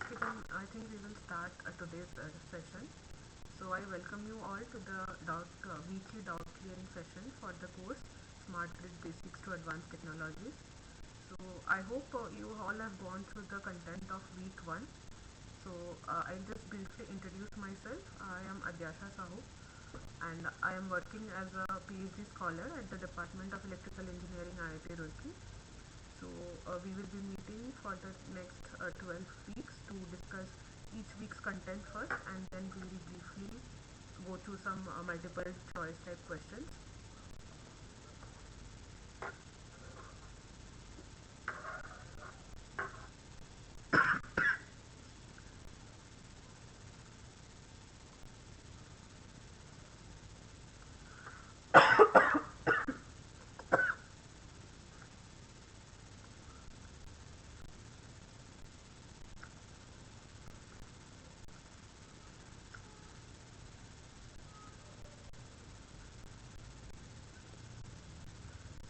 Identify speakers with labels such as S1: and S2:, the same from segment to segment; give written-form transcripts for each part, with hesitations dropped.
S1: Okay, then I think we will start today's session. So I welcome you all to the weekly doubt clearing session for the course Smart Grid Basics to Advanced Technologies. So I hope you all have gone through the content of week 1. So I'll just briefly introduce myself. I am Adyasha Sahoo and I am working as a PhD scholar at the Department of Electrical Engineering, IIT Roorkee. So we will be meeting for the next 12 weeks to discuss each week's content first, and then we will briefly go through some multiple choice type questions.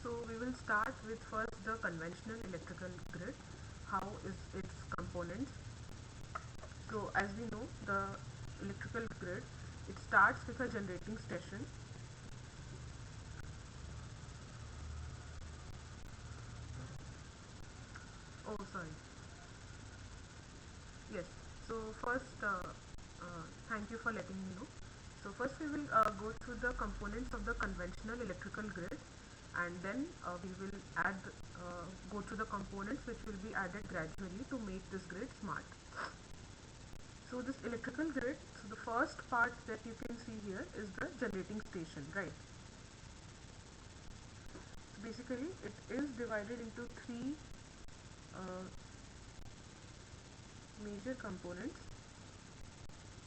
S1: So we will start with first the conventional electrical grid. How is its components? So as we know, the electrical grid, it starts with a generating station. Oh, sorry. Yes. So first, thank you for letting me know. So first we will go through the components of the conventional electrical grid, and then we will go through the components which will be added gradually to make this grid smart. So this electrical grid, so the first part that you can see here is the generating station, right? So basically it is divided into three major components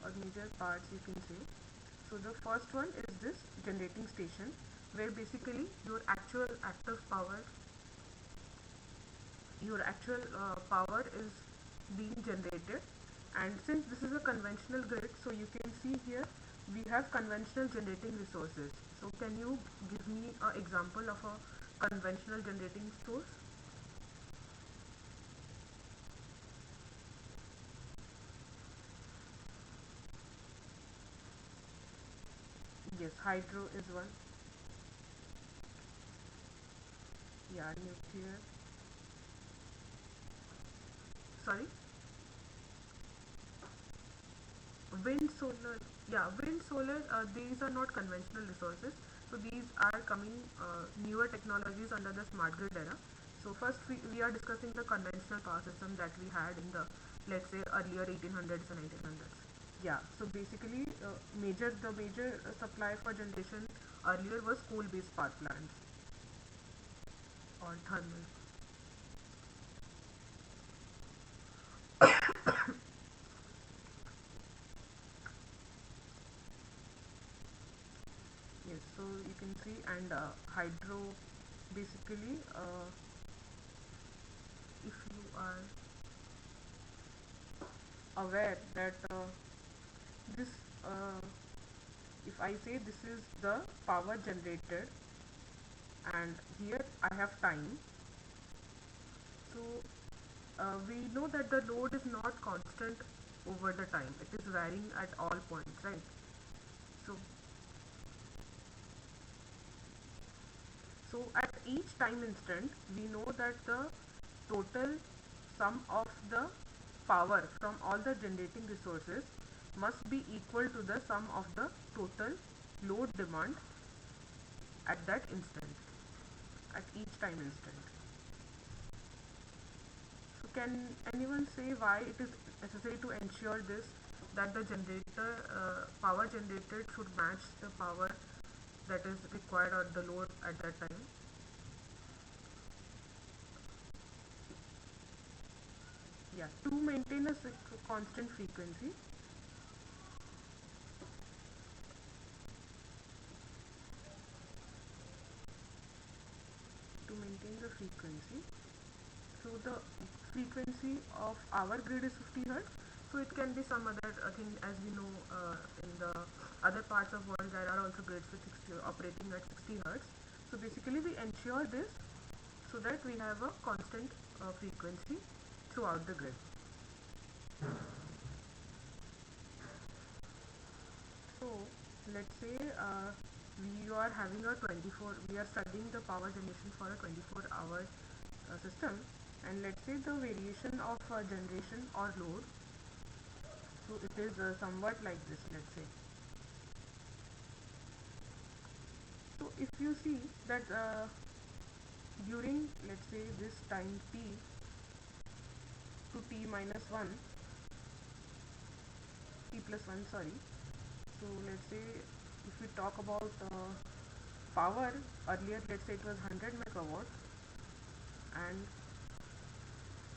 S1: or major parts, you can say. So the first one is this generating station, where basically your actual active power, power is being generated. And since this is a conventional grid, so you can see here we have conventional generating resources. So can you give me an example of a conventional generating source? Yes, hydro is one. Yeah, nuclear. Sorry, wind, solar. Yeah, wind, solar. These are not conventional resources. So these are coming newer technologies under the smart grid era. So first we are discussing the conventional power system that we had in the, let's say, earlier 1800s and 1900s. Yeah, so basically the major supply for generation earlier was coal based power plants or thermal. Yes, so you can see, and hydro basically, if you are aware that this uh, if I say this is the power generated and here I have time, so we know that the load is not constant over the time, it is varying at all points, right? So so at each time instant we know that the total sum of the power from all the generating resources must be equal to the sum of the total load demand at that instant, at each time instant. So can anyone say why it is necessary to ensure this, that the generator power generated should match the power that is required or the load at that time? Yeah, to maintain a constant frequency. To maintain the frequency, so the frequency of our grid is 50 hertz, so it can be some other thing, as we know in the other parts of world there are also grids with 60 operating at 60 hertz. So basically we ensure this so that we have a constant frequency throughout the grid. So let's say we are having a 24, we are studying the power generation for a 24-hour system, and let's say the variation of generation or load, so it is somewhat like this, let's say. So if you see that during, let's say, this time t to t minus 1, t plus 1, sorry. So let's say if we talk about power, earlier let's say it was 100 megawatt and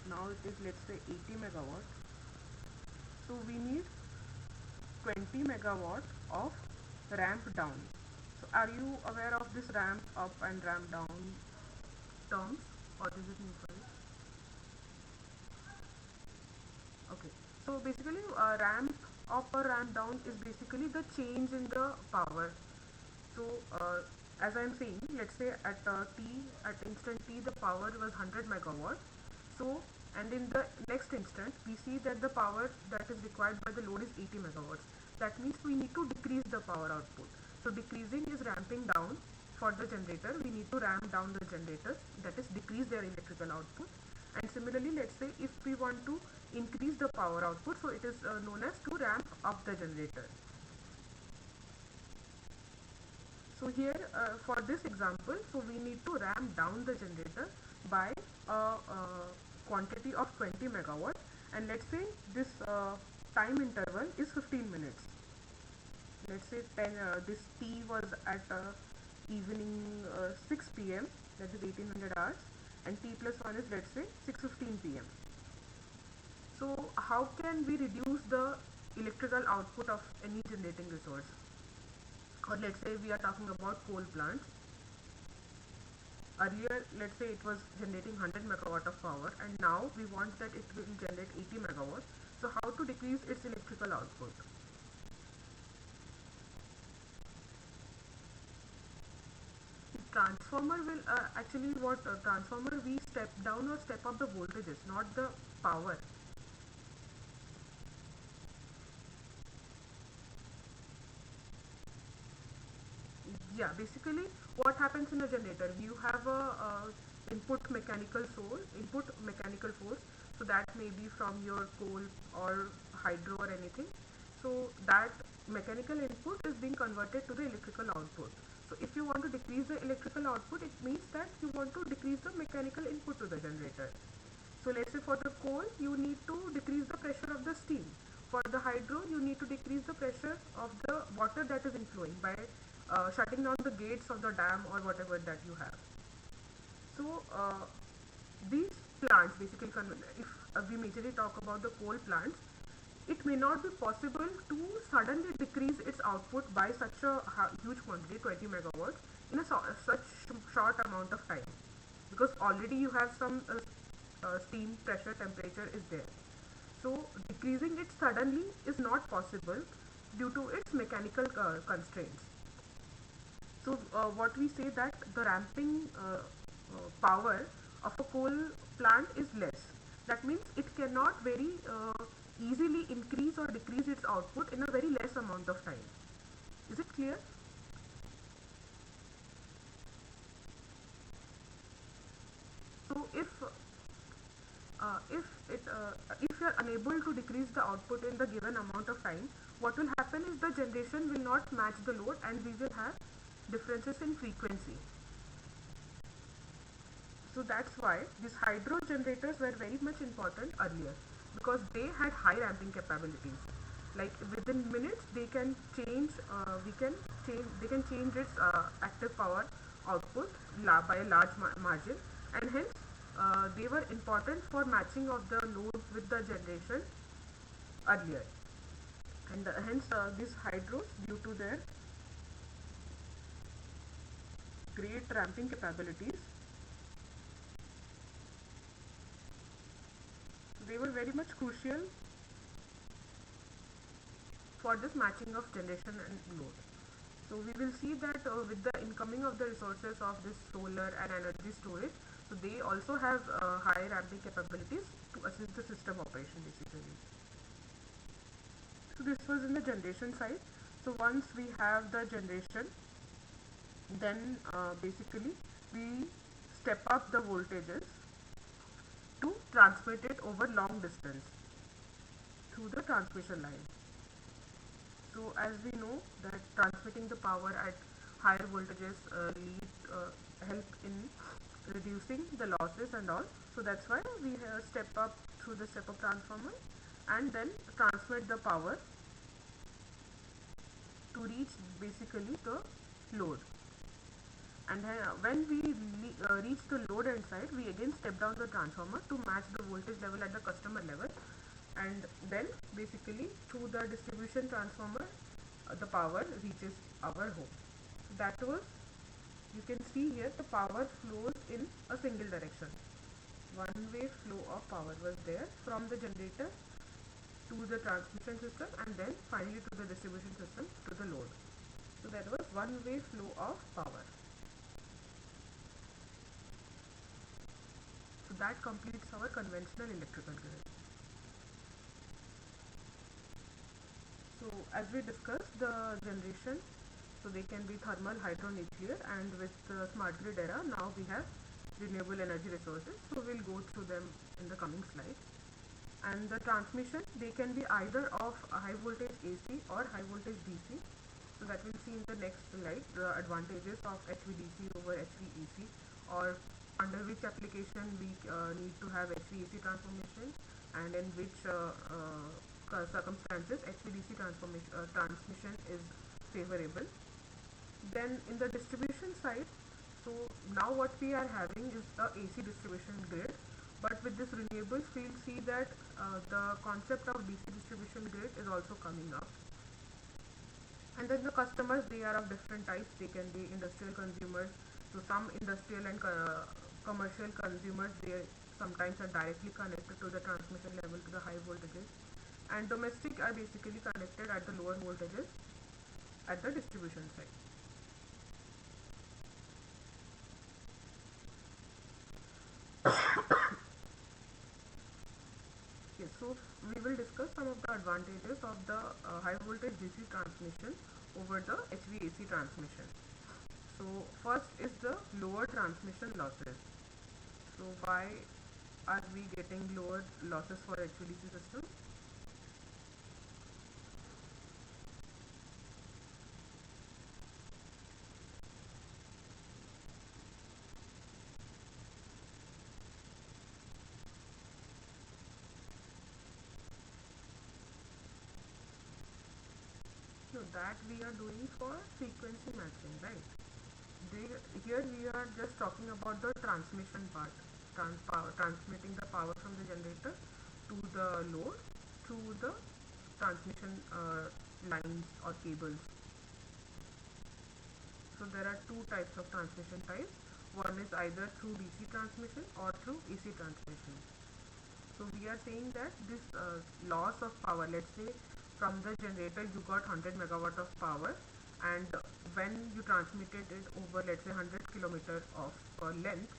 S1: now it is, let's say, 80 megawatt. So we need 20 megawatt of ramp down. So are you aware of this ramp up and ramp down terms, or is it new for you? Okay, so basically ramp up or ramp down is basically the change in the power. So as I am saying, let's say at t, at instant t the power was 100 megawatt. So and in the next instant we see that the power that is required by the load is 80 megawatts. That means we need to decrease the power output. So decreasing is ramping down. For the generator we need to ramp down the generators, that is decrease their electrical output. And similarly, let's say if we want to increase the power output, so it is known as to ramp up the generator. So here for this example, so we need to ramp down the generator by a quantity of 20 megawatt, and let's say this time interval is 15 minutes. Let's say this t was at evening 6 p.m., that is 1800 hours, and t plus 1 is, let's say, 6:15 p.m. So how can we reduce the electrical output of any generating resource? Or let's say we are talking about coal plants. Earlier, let's say it was generating 100 megawatt of power, and now we want that it will generate 80 megawatt. So how to decrease its electrical output? Transformer will actually, what transformer, we step down or step up the voltages, not the power. Yeah, basically what happens in a generator, you have a input mechanical force, so that may be from your coal or hydro or anything. So that mechanical input is being converted to the electrical output. So if you want to decrease the electrical output, it means that you want to decrease the mechanical input to the generator. So let's say for the coal, you need to decrease the pressure of the steam. For the hydro, you need to decrease the pressure of the water that is inflowing by shutting down the gates of the dam or whatever that you have. So these plants basically, if we majorly talk about the coal plants, it may not be possible to suddenly decrease its output by such a huge quantity, 20 megawatts, in a such short amount of time, because already you have some steam pressure temperature is there. So decreasing it suddenly is not possible due to its mechanical constraints. So what we say that the ramping power of a coal plant is less. That means it cannot very easily increase or decrease its output in a very less amount of time. Is it clear? So if you are unable to decrease the output in the given amount of time, what will happen is the generation will not match the load and we will have differences in frequency. So that's why these hydro generators were very much important earlier, because they had high ramping capabilities. Like within minutes they can change they can change its active power output by a large margin, and hence they were important for matching of the load with the generation earlier. And hence these hydros, due to their great ramping capabilities, they were very much crucial for this matching of generation and load. So we will see that with the incoming of the resources of this solar and energy storage, so they also have high ramping capabilities to assist the system operation basically. So this was in the generation side. So once we have the generation, then basically we step up the voltages to transmit it over long distance through the transmission line. So as we know that transmitting the power at higher voltages help in reducing the losses and all. So that's why we step up through the step up transformer and then transmit the power to reach basically the load. And when we reach the load end side, we again step down the transformer to match the voltage level at the customer level, and then basically through the distribution transformer the power reaches our home. So that was, you can see here, the power flows in a single direction. One way flow of power was there from the generator to the transmission system and then finally to the distribution system to the load. So that was one way flow of power. So that completes our conventional electrical grid. So as we discussed the generation, so they can be thermal, hydro, nuclear, and with the smart grid era now we have renewable energy resources. So we'll go through them in the coming slides. And the transmission, they can be either of high voltage AC or high voltage DC. So that we'll see in the next slide, the advantages of HVDC over HVAC, or under which application we need to have HVAC transformation, and in which circumstances HVDC transmission is favorable. Then in the distribution side, so now what we are having is a AC distribution grid, but with this renewables we'll see that the concept of DC distribution grid is also coming up. And then the customers, they are of different types. They can be industrial consumers. So some industrial and commercial consumers, they sometimes are directly connected to the transmission level to the high voltages, and domestic are basically connected at the lower voltages at the distribution side. Okay, so we will discuss some of the advantages of the high voltage DC transmission over the HVAC transmission. So first is the lower transmission losses. So why are we getting lower losses for HVDC system? No, that we are doing for frequency matching, right? They, here we are just talking about the transmission part, transmitting the power from the generator to the load through the transmission lines or cables. So there are two types of transmission types. One is either through DC transmission or through AC transmission. So we are saying that this loss of power, let's say from the generator you got 100 megawatt of power, and when you transmitted it over, let's say, 100 kilometer of length,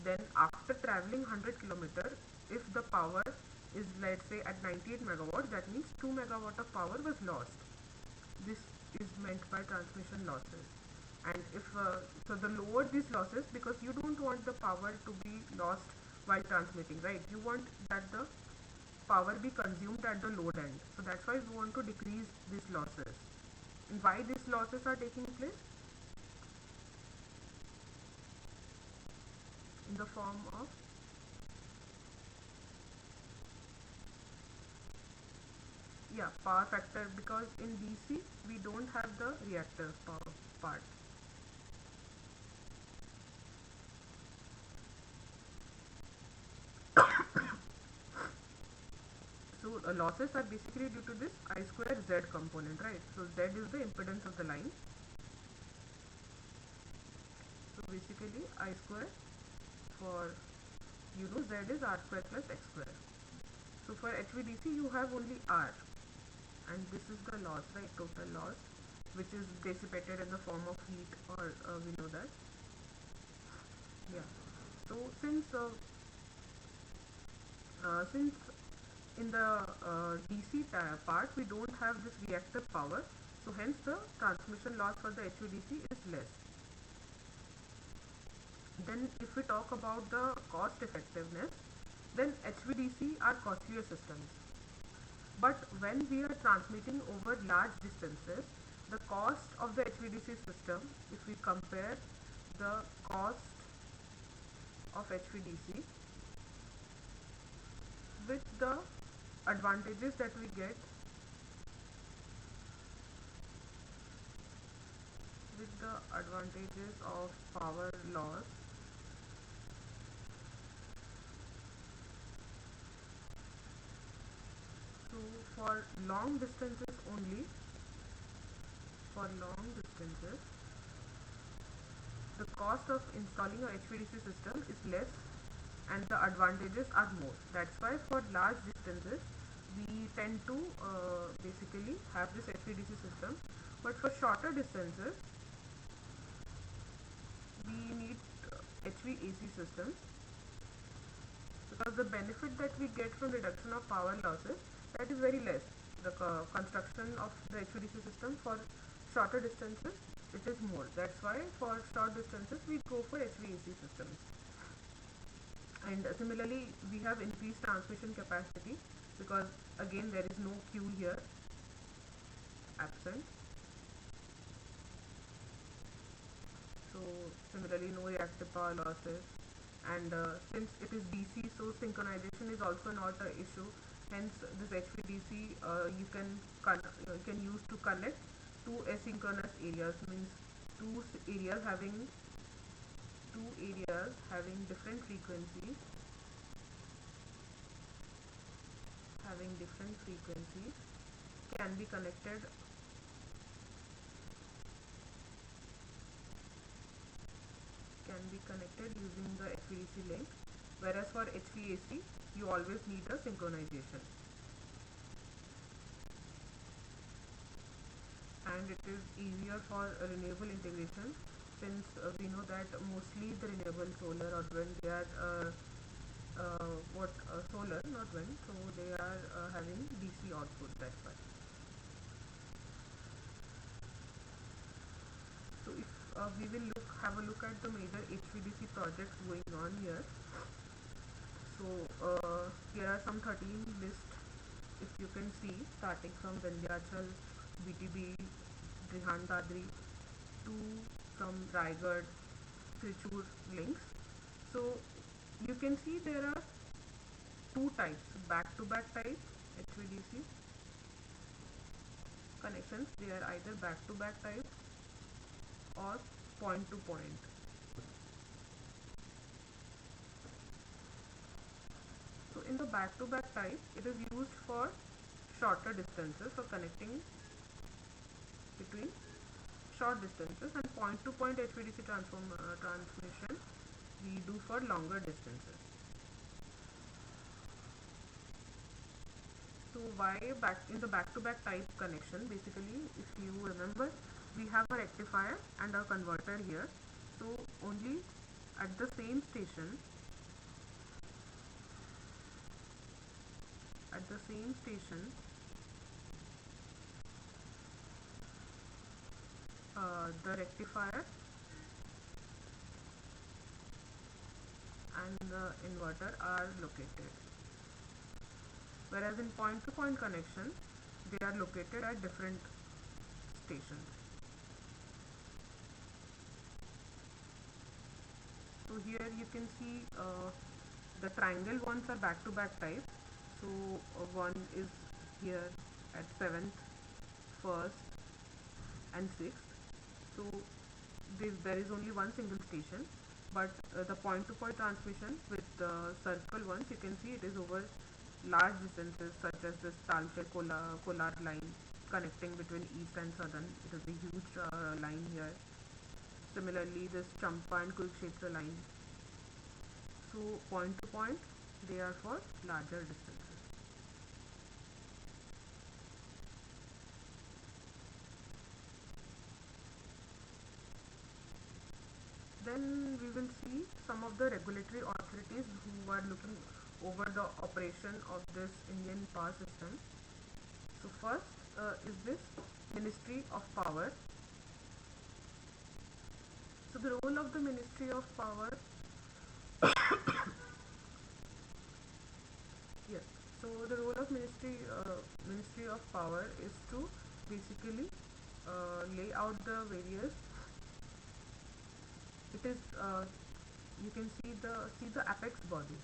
S1: then after traveling 100 kilometer, if the power is, let's say, at 98 megawatt, that means 2 megawatt of power was lost. This is meant by transmission losses. And if so the lower these losses, because you don't want the power to be lost while transmitting, right? You want that the power be consumed at the load end. So that's why we want to decrease these losses. And why these losses are taking place? In the form of, yeah, power factor, because in DC we don't have the reactive power part. So losses are basically due to this I square Z component, right? So Z is the impedance of the line. So basically I square, for Z is R square plus X square. So for HVDC you have only R, and this is the loss, right? Total loss, which is dissipated in the form of heat, or we know that. Yeah. So since in the DC part we don't have this reactive power, so hence the transmission loss for the HVDC is less. Then if we talk about the cost effectiveness, then HVDC are costlier systems. But when we are transmitting over large distances, the cost of the HVDC system, if we compare the cost of HVDC with the advantages that we get with the advantages of power loss, so for long distances only, for long distances the cost of installing a HVDC system is less and the advantages are more. That's why for large distances we tend to basically have this HVDC system, but for shorter distances we need HVAC systems, because the benefit that we get from reduction of power losses, that is very less. The construction of the HVDC system for shorter distances, it is more. That's why for short distances we go for HVAC systems. And similarly we have increased transmission capacity, because again there is no Q here absent. So similarly no reactive power losses, and since it is DC, so synchronization is also not an issue. Hence this HVDC you can use to connect two asynchronous areas, means two areas having different frequencies, can be connected using the HVDC link, whereas for HVAC you always need a synchronization. And it is easier for renewable integration, since we know that mostly the renewable solar or wind, they are solar, not wind, so they are having DC output, that's why. So if we will look have a look at the major HVDC projects going on here. So here are some 13 lists, if you can see, starting from Vindhyachal, BTB, Drihan Dadri to from Raigad, Trichur links. So you can see there are two types, back-to-back type HVDC connections. They are either back-to-back type or point-to-point. So in the back-to-back type, it is used for shorter distances, for connecting between short distances, and point-to-point HVDC transmission we do for longer distances. So why in the back-to-back type connection, basically, if you remember, we have a rectifier and a converter here. So only at the same station, the rectifier and the inverter are located. Whereas in point-to-point connection, they are located at different stations. So here you can see the triangle ones are back-to-back type. So one is here at 7th, 1st and 6th. So there is only one single station, but the point-to-point transmission with the circle ones, you can see it is over large distances, such as this Talcher-Kolar line connecting between east and southern. It is a huge line here. Similarly, this Champa and Kurukshetra line. So point-to-point, they are for larger distances. Then we will see some of the regulatory authorities who are looking over the operation of this Indian power system. So first is this Ministry of Power. So the role of the Ministry of Power, yes. So the role of Ministry of Power is to basically lay out the various. It is you can see the apex body.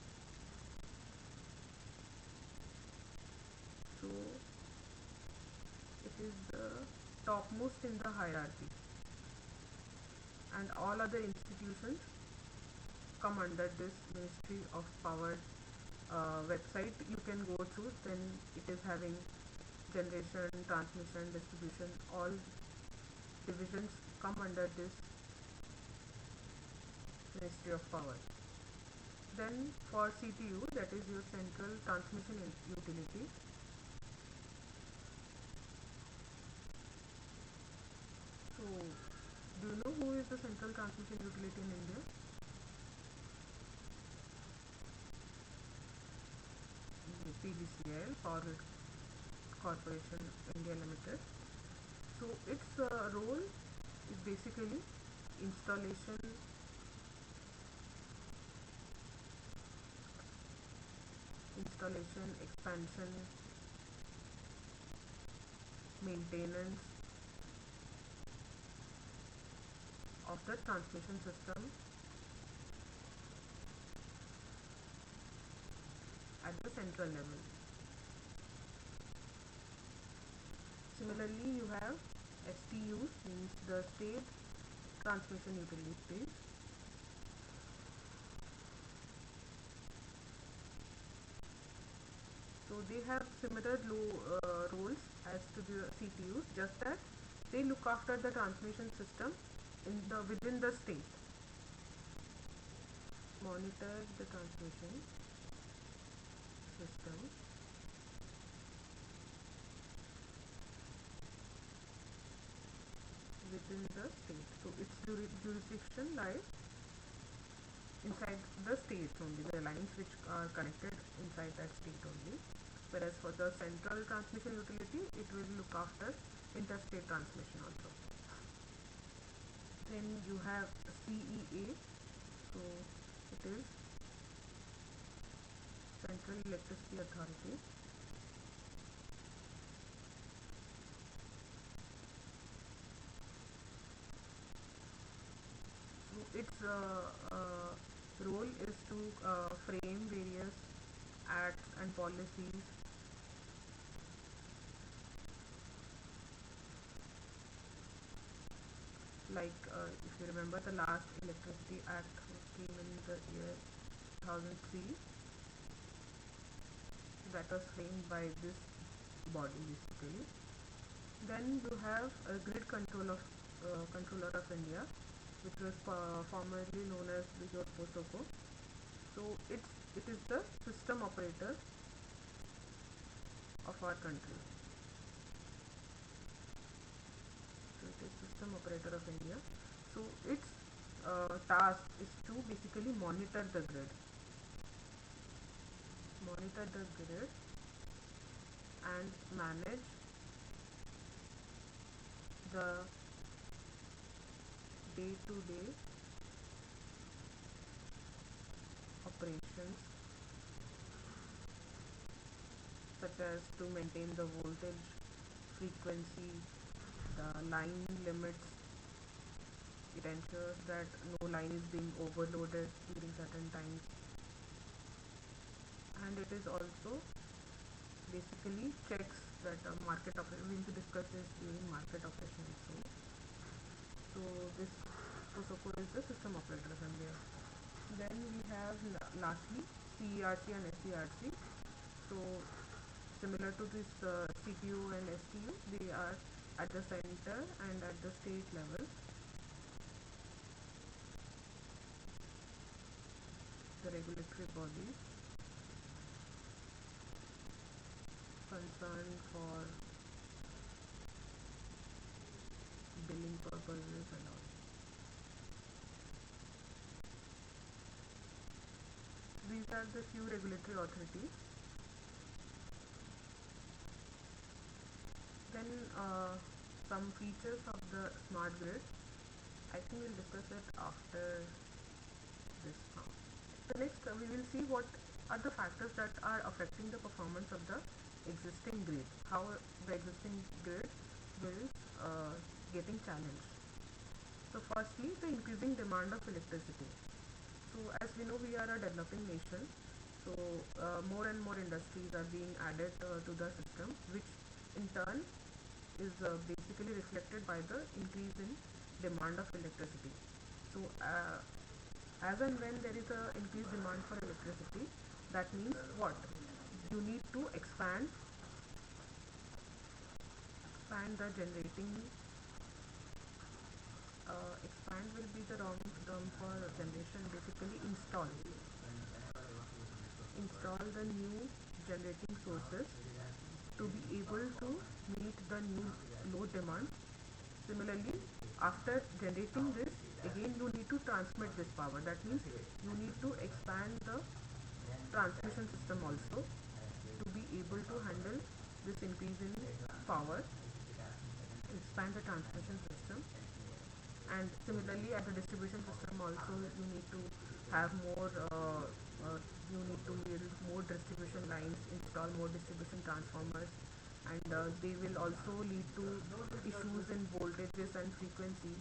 S1: So it is the topmost in the hierarchy, and all other institutions come under this Ministry of Power website. You can go through, then it is having generation, transmission, distribution, all divisions come under this Ministry of Power. Then for CTU, that is your Central Transmission Utility. So do you know who is the Central Transmission Utility in India? PGCIL, Power Grid Corporation India Limited. So its role is basically installation, expansion, maintenance of the transmission system at the central level. Similarly, you have STUs, means the State Transmission Utilities. So they have similar roles as to the CTUs, just that they look after the transmission system within the state, monitor the transmission system within the state. So its jurisdiction lies inside the state only, the lines which are connected inside that state only. Whereas for the Central Transmission Utility, it will look after interstate transmission also. Then you have CEA, so it is Central Electricity Authority. So its role is to frame various acts and policies, like if you remember, the last Electricity Act came in the year 2003, that was framed by this body basically. Then you have a Grid Controller of India, which was formerly known as the POSOCO. So it is the system operator of our country. So it is system operator of India. So its task is to basically monitor the grid and manage the day-to-day operations, such as to maintain the voltage, frequency, the line limits. It ensures that no line is being overloaded during certain times, and it is also basically checks that market operation. We will discuss this during market operation also. So this POSOCO is the system operator of India. Then we have lastly CERC and SCRC. So similar to this CTU and STU, they are at the center and at the state level. The regulatory bodies concerned for billing purposes and all. These are the few regulatory authorities. Then some features of the smart grid. I think we'll discuss it after this now. So next we will see what are the factors that are affecting the performance of the existing grid, how the existing grid will getting challenged. So firstly, the increasing demand of electricity. So as we know, we are a developing nation, so more and more industries are being added to the system, which in turn is basically reflected by the increase in demand of electricity. So as and when there is a increased demand for electricity, that means what? You need to expand the generating. Expand will be the wrong term for generation. Basically install the new generating sources to be able to meet the new load demand. Similarly, after generating this, again you need to transmit this power. That means you need to expand the transmission system also to be able to handle this increase in power. Expand the transmission system, and similarly at the distribution system also you need to have more you need to build more distribution lines, install more distribution transformers, and they will also lead to issues in voltages and frequency.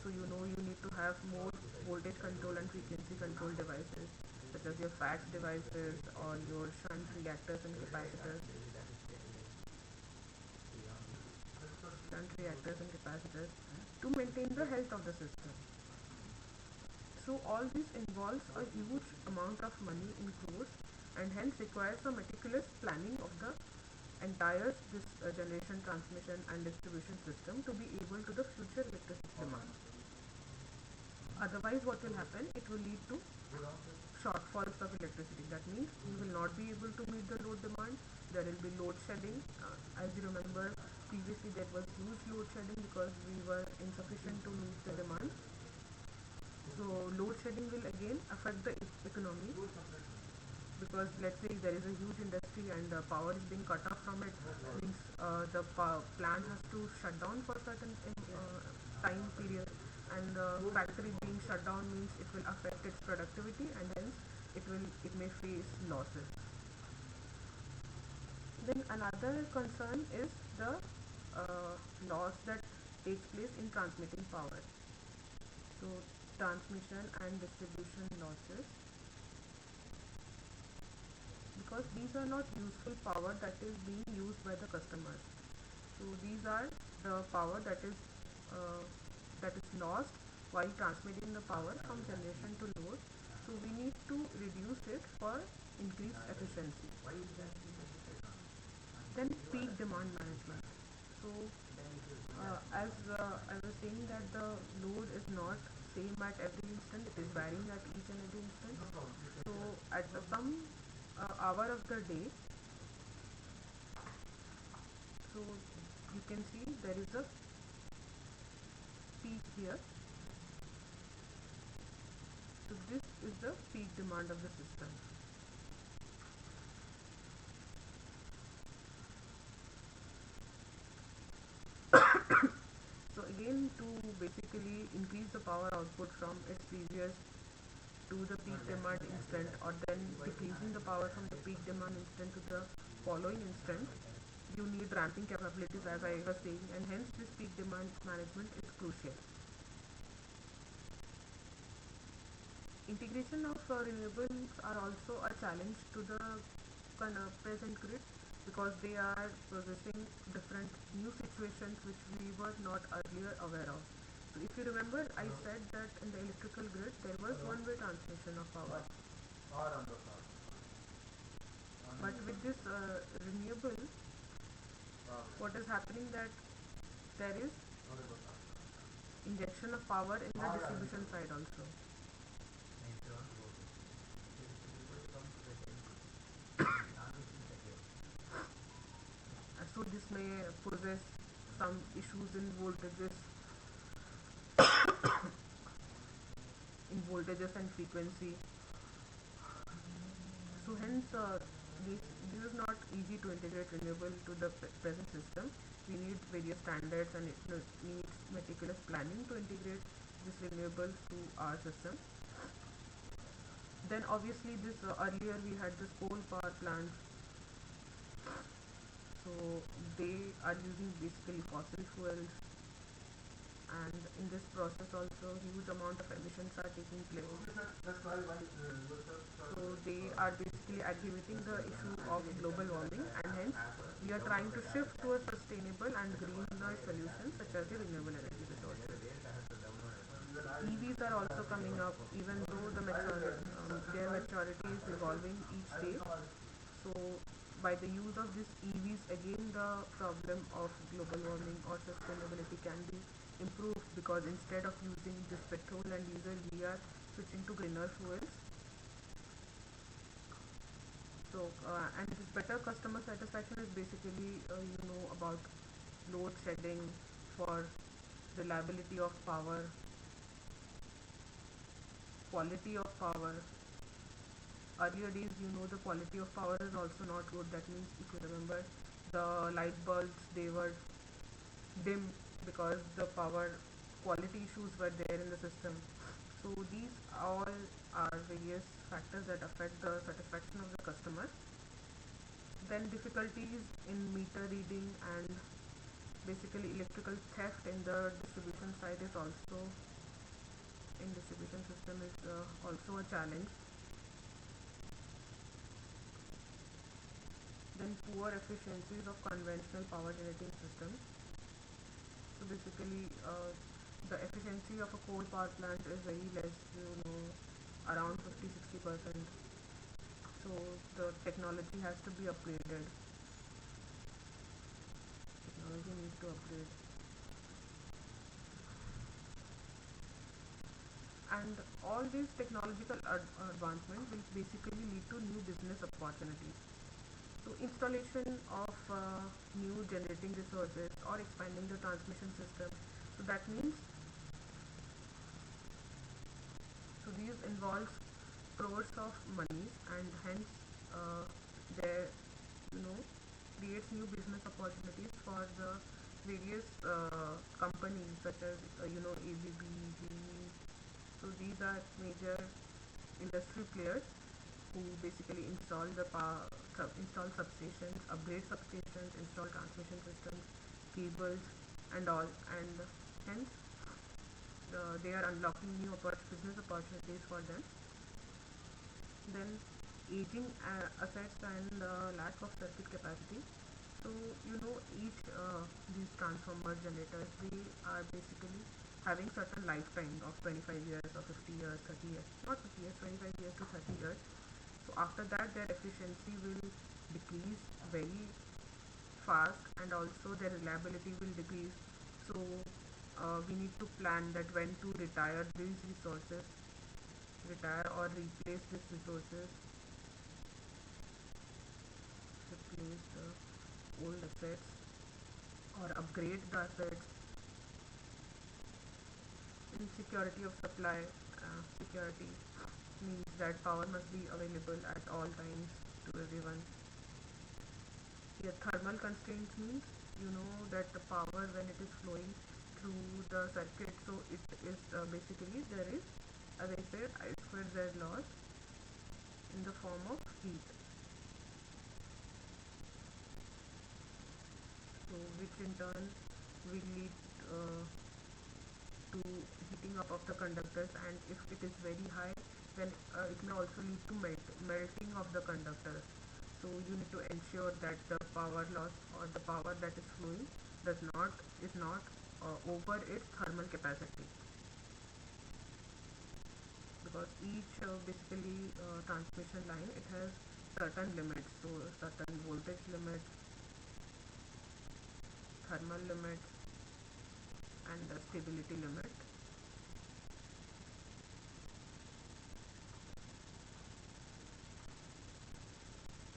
S1: So you need to have more voltage control and frequency control devices, such as your fax devices or your shunt reactors and capacitors. To maintain the health of the system. So all this involves a huge amount of money in crores, and hence requires a meticulous planning of the entire this generation, transmission and distribution system to be able to the future electricity demand. Otherwise what will happen? It will lead to shortfalls of electricity. That means you will not be able to meet the load demand. There will be load shedding. As you remember, previously there was huge load shedding because we were insufficient to meet the demand. So load shedding will again affect the economy, because let's say there is a huge industry and power is being cut off from it, means the plant has to shut down for certain time period. and the factory being shut down means it will affect its productivity, and hence it may face losses. Then another concern is the loss that takes place in transmitting power. So transmission and distribution losses, because these are not useful power that is being used by the customers. So these are the power that is lost while transmitting the power from generation to load. So we need to reduce it for increased efficiency. Then peak demand management. So as I was saying that the load is not same at every instant, it is varying at each and every instant. So at some hour of the day, so you can see there is a peak here. So this is the peak demand of the system. So again, to basically increase the power output from its previous to the peak demand instant, or then decreasing the power from the peak demand instant to the following instant, you need ramping capabilities, as I was saying, and hence this peak demand management is crucial. Integration of renewables are also a challenge to the present grid, because they are possessing different new situations which we were not earlier aware of. So if you remember, I said that in the electrical grid there was one-way transmission of power. But with this renewable, what is happening that there is injection of power in the distribution side also. So this may possess some issues in voltages and frequency. So hence this is not easy to integrate renewable to the present system. We need various standards, and it needs meticulous planning to integrate this renewables to our system. Then obviously this earlier we had this coal power plants. So they are using basically fossil fuels, and in this process also huge amount of emissions are taking place. So they are basically aggravating the issue of global warming, and hence we are trying to shift to a sustainable and greener solution such as the renewable energy resources. EVs are also coming up, even though their maturity is evolving each day. So by the use of these EVs, again the problem of global warming or sustainability can be improved, because instead of using this petrol and diesel, we are switching to greener fuels. So and this better customer satisfaction is basically about load shedding, for reliability of power, quality of power. Earlier days, the quality of power is also not good. That means, if you remember, the light bulbs, they were dim because the power quality issues were there in the system. So these all are various factors that affect the satisfaction of the customer. Then difficulties in meter reading and basically electrical theft in the distribution side is also, in distribution system, is also a challenge. Then poor efficiencies of conventional power generating systems. So basically the efficiency of a coal power plant is very less, around 50-60%. So the technology has to be upgraded. Technology needs to upgrade. And all these technological advancements will basically lead to new business opportunities. So installation of new generating resources or expanding the transmission system. So that means, so these involves crores of monies, and hence there creates new business opportunities for the various companies such as ABB, GE. So these are major industry players who basically install substations, upgrade substations, install transmission systems, cables, and all, and hence they are unlocking new business opportunities for them. Then aging assets and lack of circuit capacity. So each these transformer generators, they are basically having certain lifetime of 25 years or 50 years, 30 years, not 50 years, 25 years to 30 years. So after that their efficiency will decrease very fast, and also their reliability will decrease. So we need to plan that when to retire these resources, retire or replace these resources, replace the old assets or upgrade the assets. In security of supply, security means that power must be available at all times to everyone. Here thermal constraints means that the power, when it is flowing through the circuit, so it is basically there is, as I said, I squared Z loss in the form of heat. So which in turn will lead to heating up of the conductors, and if it is very high, then it may also lead to melting of the conductors. So you need to ensure that the power loss or the power that is flowing is not over its thermal capacity, because each basically transmission line, it has certain limits, so certain voltage limits, thermal limits, and the stability limit.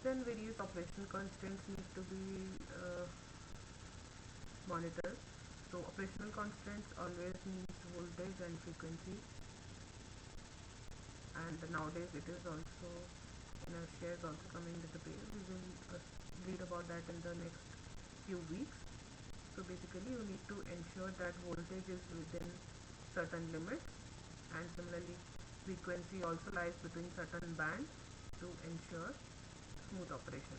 S1: Then various operational constraints need to be monitored. So operational constraints always means voltage and frequency, and nowadays it is also, inertia is also coming into the play. We will read about that in the next few weeks. So basically you need to ensure that voltage is within certain limits, and similarly frequency also lies between certain bands to ensure smooth operation.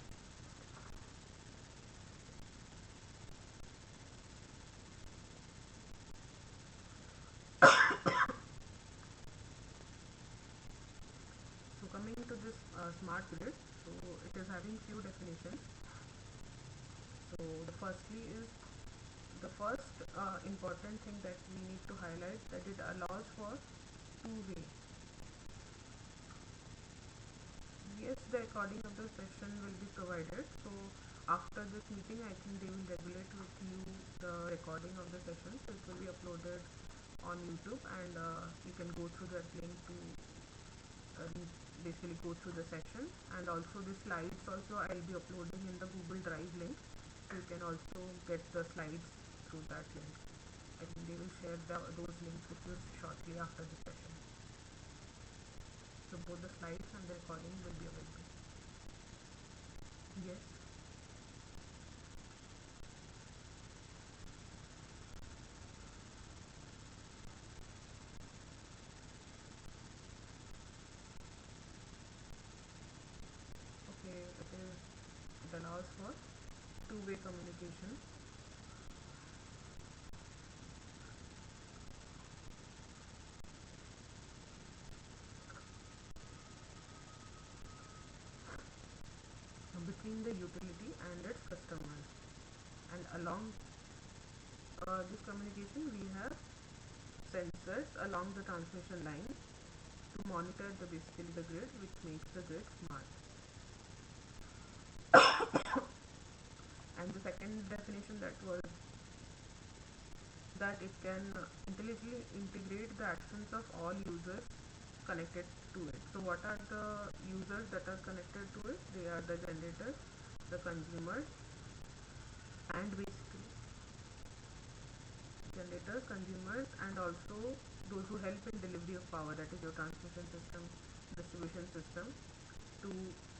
S1: So coming to this smart grid, so it is having few definitions. So the first important thing that we need to highlight, that it allows for two-way. Yes, the recording of the session will be provided. So after this meeting, I think they will regulate with you the recording of the session. So it will be uploaded on YouTube, and you can go through that link to basically go through the session. And also the slides also I'll be uploading in the Google Drive link. So you can also get the slides through that link. I think they will share those links with you shortly after the session. So both the slides and the recording will be available. Yes. Okay, it allows for two-way communication. Between the utility and its customers, and along this communication we have sensors along the transmission line to monitor basically the grid, which makes the grid smart. And the second definition, that was that it can intelligently integrate the actions of all users connected to it. So what are the users that are connected to it? They are the generators, the consumers, and basically generators, consumers, and also those who help in delivery of power, that is your transmission system, distribution system, to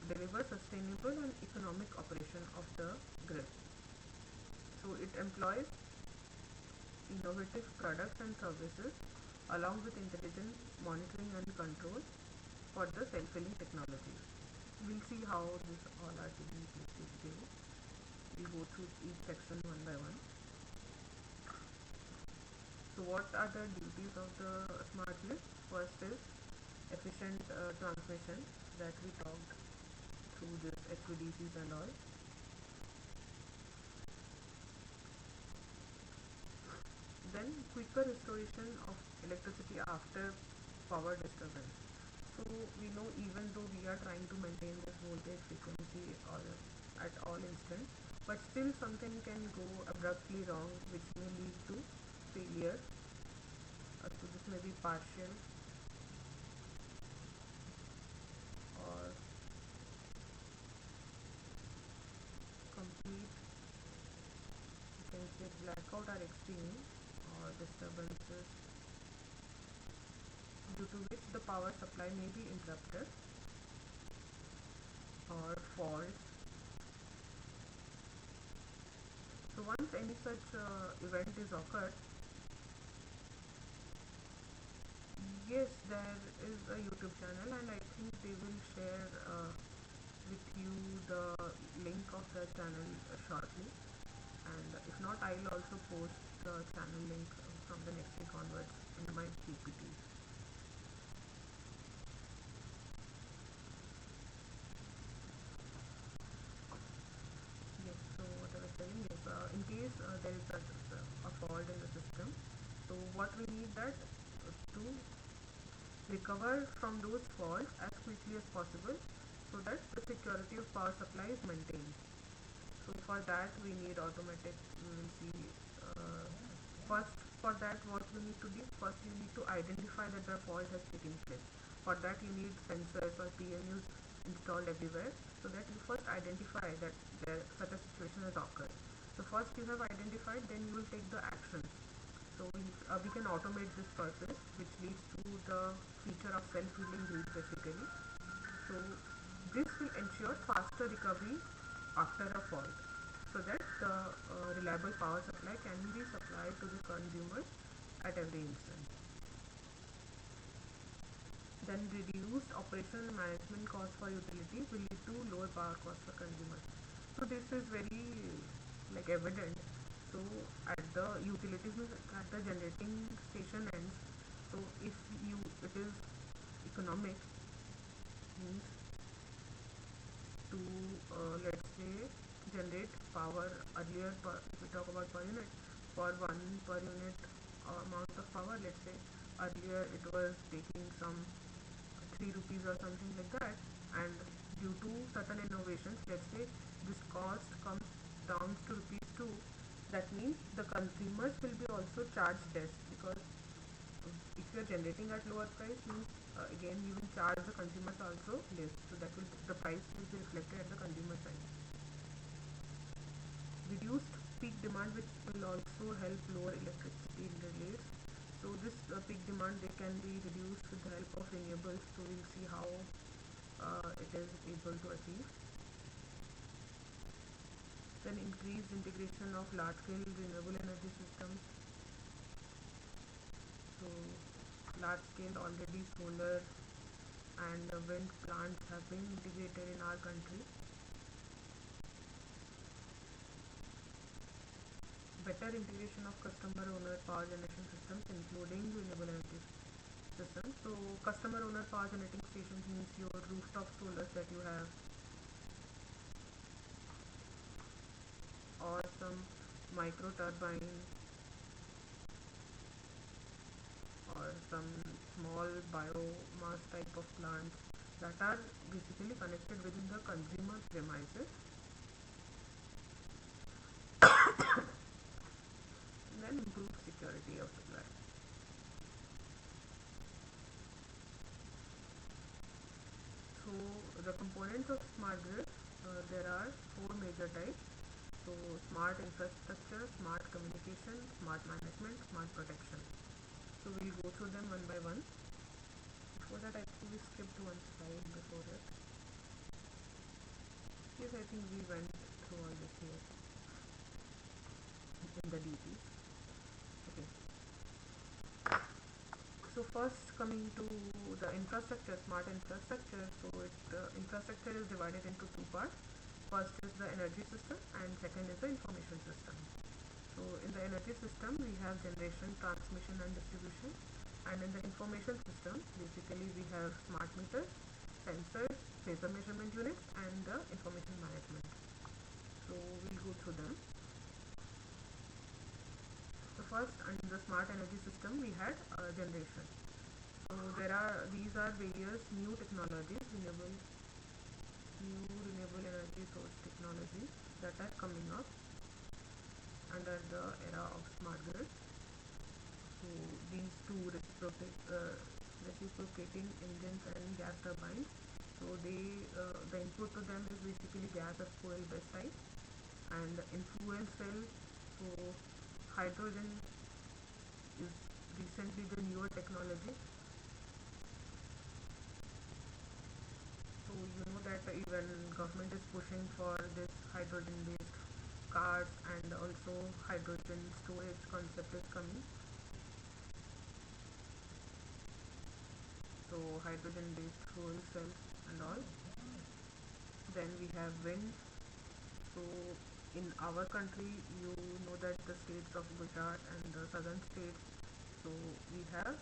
S1: deliver sustainable and economic operation of the grid. So it It employs innovative products and services along with intelligent monitoring and control for the self-healing technology. We'll see how this all are taking place basically. We'll go through each section one by one. So what are the duties of the smart grid? First is efficient transmission that we talked through this HVDCs and all. Then quicker restoration of electricity after power disturbance. So we know even though we are trying to maintain this voltage frequency at all instants, but still something can go abruptly wrong which may lead to failure. So this may be partial or complete. You can say blackout or extreme or disturbances due to which the power supply may be interrupted, or faults. So once any such event is occurred, yes, there is a YouTube channel and I think they will share with you the link of the channel shortly, and if not, I'll also post the channel link from the next week onwards in my PPT. Yes, so what I was telling is in case there is a fault in the system, so what we need that to recover from those faults as quickly as possible so that the security of power supply is maintained. So for that we need automatic, we will see first for that what we need to do, first you need to identify that the fault has taken place. For that you need sensors or PMUs installed everywhere so that you first identify that such a situation has occurred. So first you have identified, then you will take the action. So we can automate this process which leads to the feature of self-healing grid basically. So this will ensure faster recovery after a fault so that the reliable power supply can be supplied to the consumers at every instant. Then reduced operational and management costs for utilities will lead to lower power costs for consumers. So this is very evident. So at the utilities, at the generating station ends, so if it is economic, means to let's say generate power earlier if we talk about per unit, for 1 per unit amount of power, let's say earlier it was taking some 3 rupees or something like that, and due to certain innovations, let's say this cost comes down to rupees 2. That means the consumers will be also charged less, because if you are generating at lower price, means again you will charge the consumers also less, so that the price will be reflected at the consumer side. Reduced peak demand, which will also help lower electricity delays. So this peak demand, they can be reduced with the help of renewables. So we'll see how it is able to achieve. Then increased integration of large-scale renewable energy systems. So large-scale already solar and wind plants have been integrated in our country. Better integration of customer-owner power generation systems, including renewable energy systems. So customer-owner power generating stations means your rooftop solars that you have, or some micro turbine, or some small biomass type of plants that are basically connected within the consumer premises. And then improve security of supply. So the components of smart grid, there are 4 major types. So smart infrastructure, smart communication, smart management, smart protection. So we'll go through them one by one. Before that, I think we skipped one slide before it. Yes, I think we went through all this here. the deities. Okay. So first, coming to the infrastructure, smart infrastructure. So infrastructure is divided into two parts. First is the energy system and second is the information system. So in the energy system we have generation, transmission and distribution, and in the information system basically we have smart meters, sensors, laser measurement units and the information management. So we'll go through them. So first, in the smart energy system we had generation. So these are various new technologies, renewable energy source technologies that are coming up under the era of smart grid. So these two reciprocating engines and gas turbines. So the input to them is basically gas as fuel base type, and in fuel cell, so hydrogen is recently the newer technology. So you know that even government is pushing for this hydrogen based cars, and also hydrogen storage concept is coming. So hydrogen based fuel cells and all. Then we have wind. So in our country, you know that the states of Gujarat and the southern states, so we have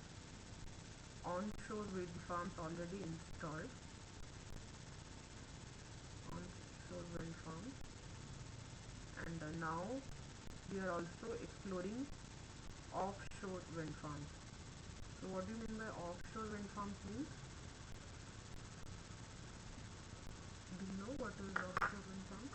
S1: onshore wind farms already installed. Onshore wind farms. And now we are also exploring offshore wind farms. So what do you mean by offshore wind farms means? Do you know what is offshore wind farm?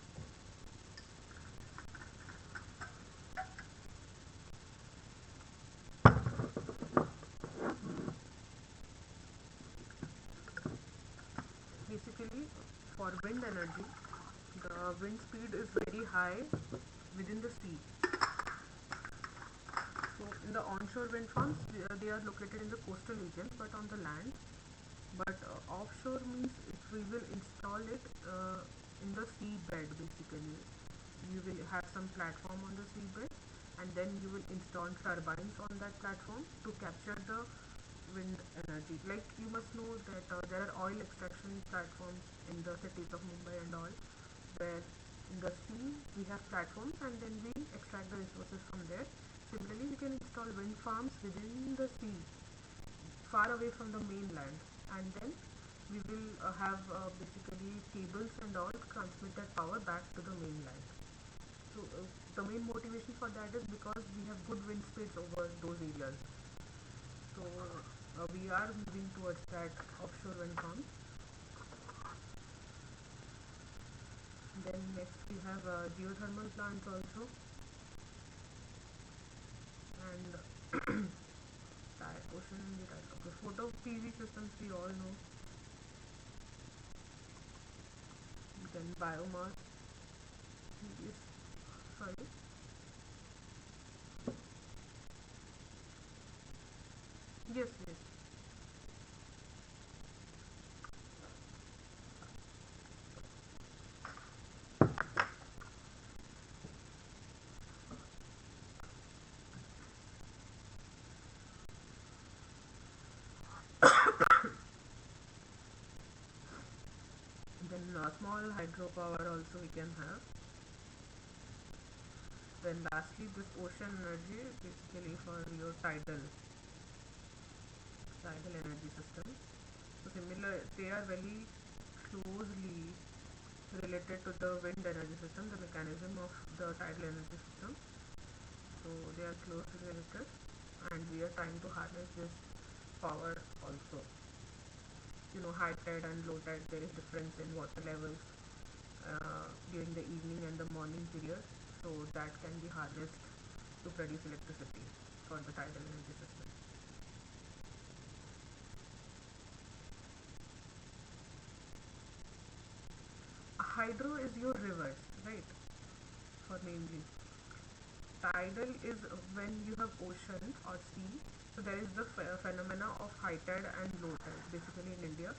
S1: Basically, for wind energy, the wind speed is very high within the sea. So in the onshore wind farms, they are located in the coastal region, but on the land. But offshore means if we will install it in the seabed, basically. You will have some platform on the seabed, and then you will install turbines on that platform to capture the wind energy. Like you must know that there are oil extraction platforms in the cities of Mumbai and all, where in the sea we have platforms and then we extract the resources from there. Similarly, we can install wind farms within the sea, far away from the mainland, and then we will have basically cables and all transmit that power back to the mainland. So the main motivation for that is because we have good wind speeds over those areas. So we are moving towards that offshore wind farm. Then next we have geothermal plants also, and ocean and the tide. Okay, photo PV systems we all know. Then biomass. Yes. Sorry. Yes, yes. Then small hydropower also we can have. Then lastly, this ocean energy basically for your tidal energy system. So similar, they are very closely related to the wind energy system, the mechanism of the tidal energy system. So they are closely related, and we are trying to harness this power also. You know, high tide and low tide, there is difference in water levels during the evening and the morning period, so that can be harnessed to produce electricity for the tidal energy system. Hydro is your rivers, right? For mainly. Tidal is when you have ocean or sea. So there is the phenomena of high tide and low tide, basically in India,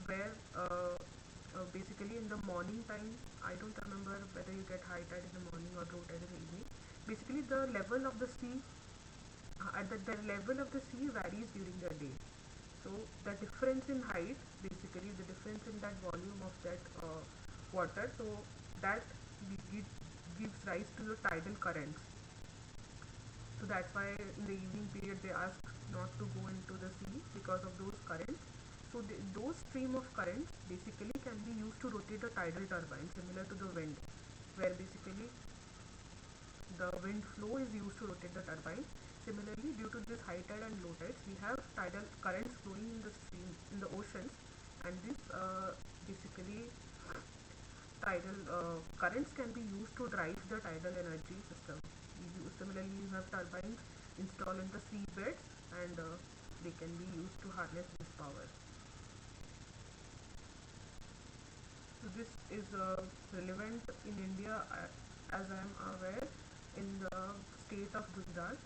S1: where basically in the morning time, I don't remember whether you get high tide in the morning or low tide in the evening. basically the level of the sea the level of the sea varies during the day. So the difference in height, basically the difference in that volume of that water, so that gives rise to the tidal currents. So that's why in the evening period they ask not to go into the sea because of those currents. So those stream of currents basically can be used to rotate the tidal turbine, similar to the wind, where basically the wind flow is used to rotate the turbine. Similarly, due to this high tide and low tides, we have tidal currents flowing in the stream in the oceans, and this basically tidal currents can be used to drive the tidal energy system. Similarly, you have turbines installed in the seabeds, and they can be used to harness this power. So this is relevant in India, as I am aware, in the state of Gujarat.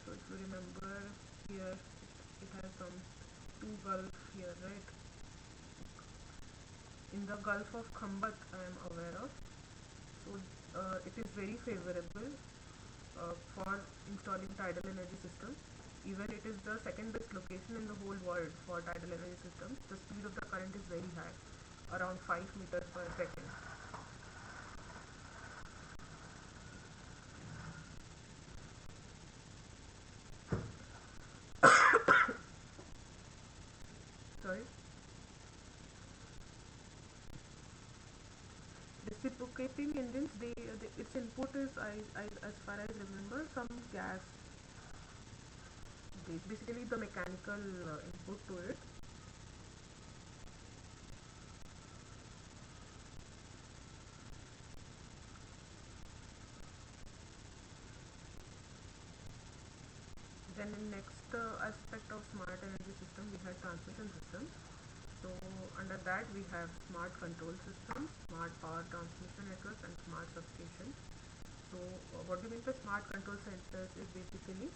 S1: So if you remember here, it has some two gulf here, right? In the Gulf of Khambat, I am aware of. So it is very favorable for installing tidal energy system. Even it is the second best location in the whole world for tidal energy systems. The speed of the current is very high, around 5 meters per second. Sorry. Reciprocating engines, its input is, as far as I remember, some gas. Basically the mechanical input to it. Then in next aspect of smart energy system, we have transmission system. So under that we have smart control systems, smart power transmission networks, and smart substation. So what we mean by smart control centers is basically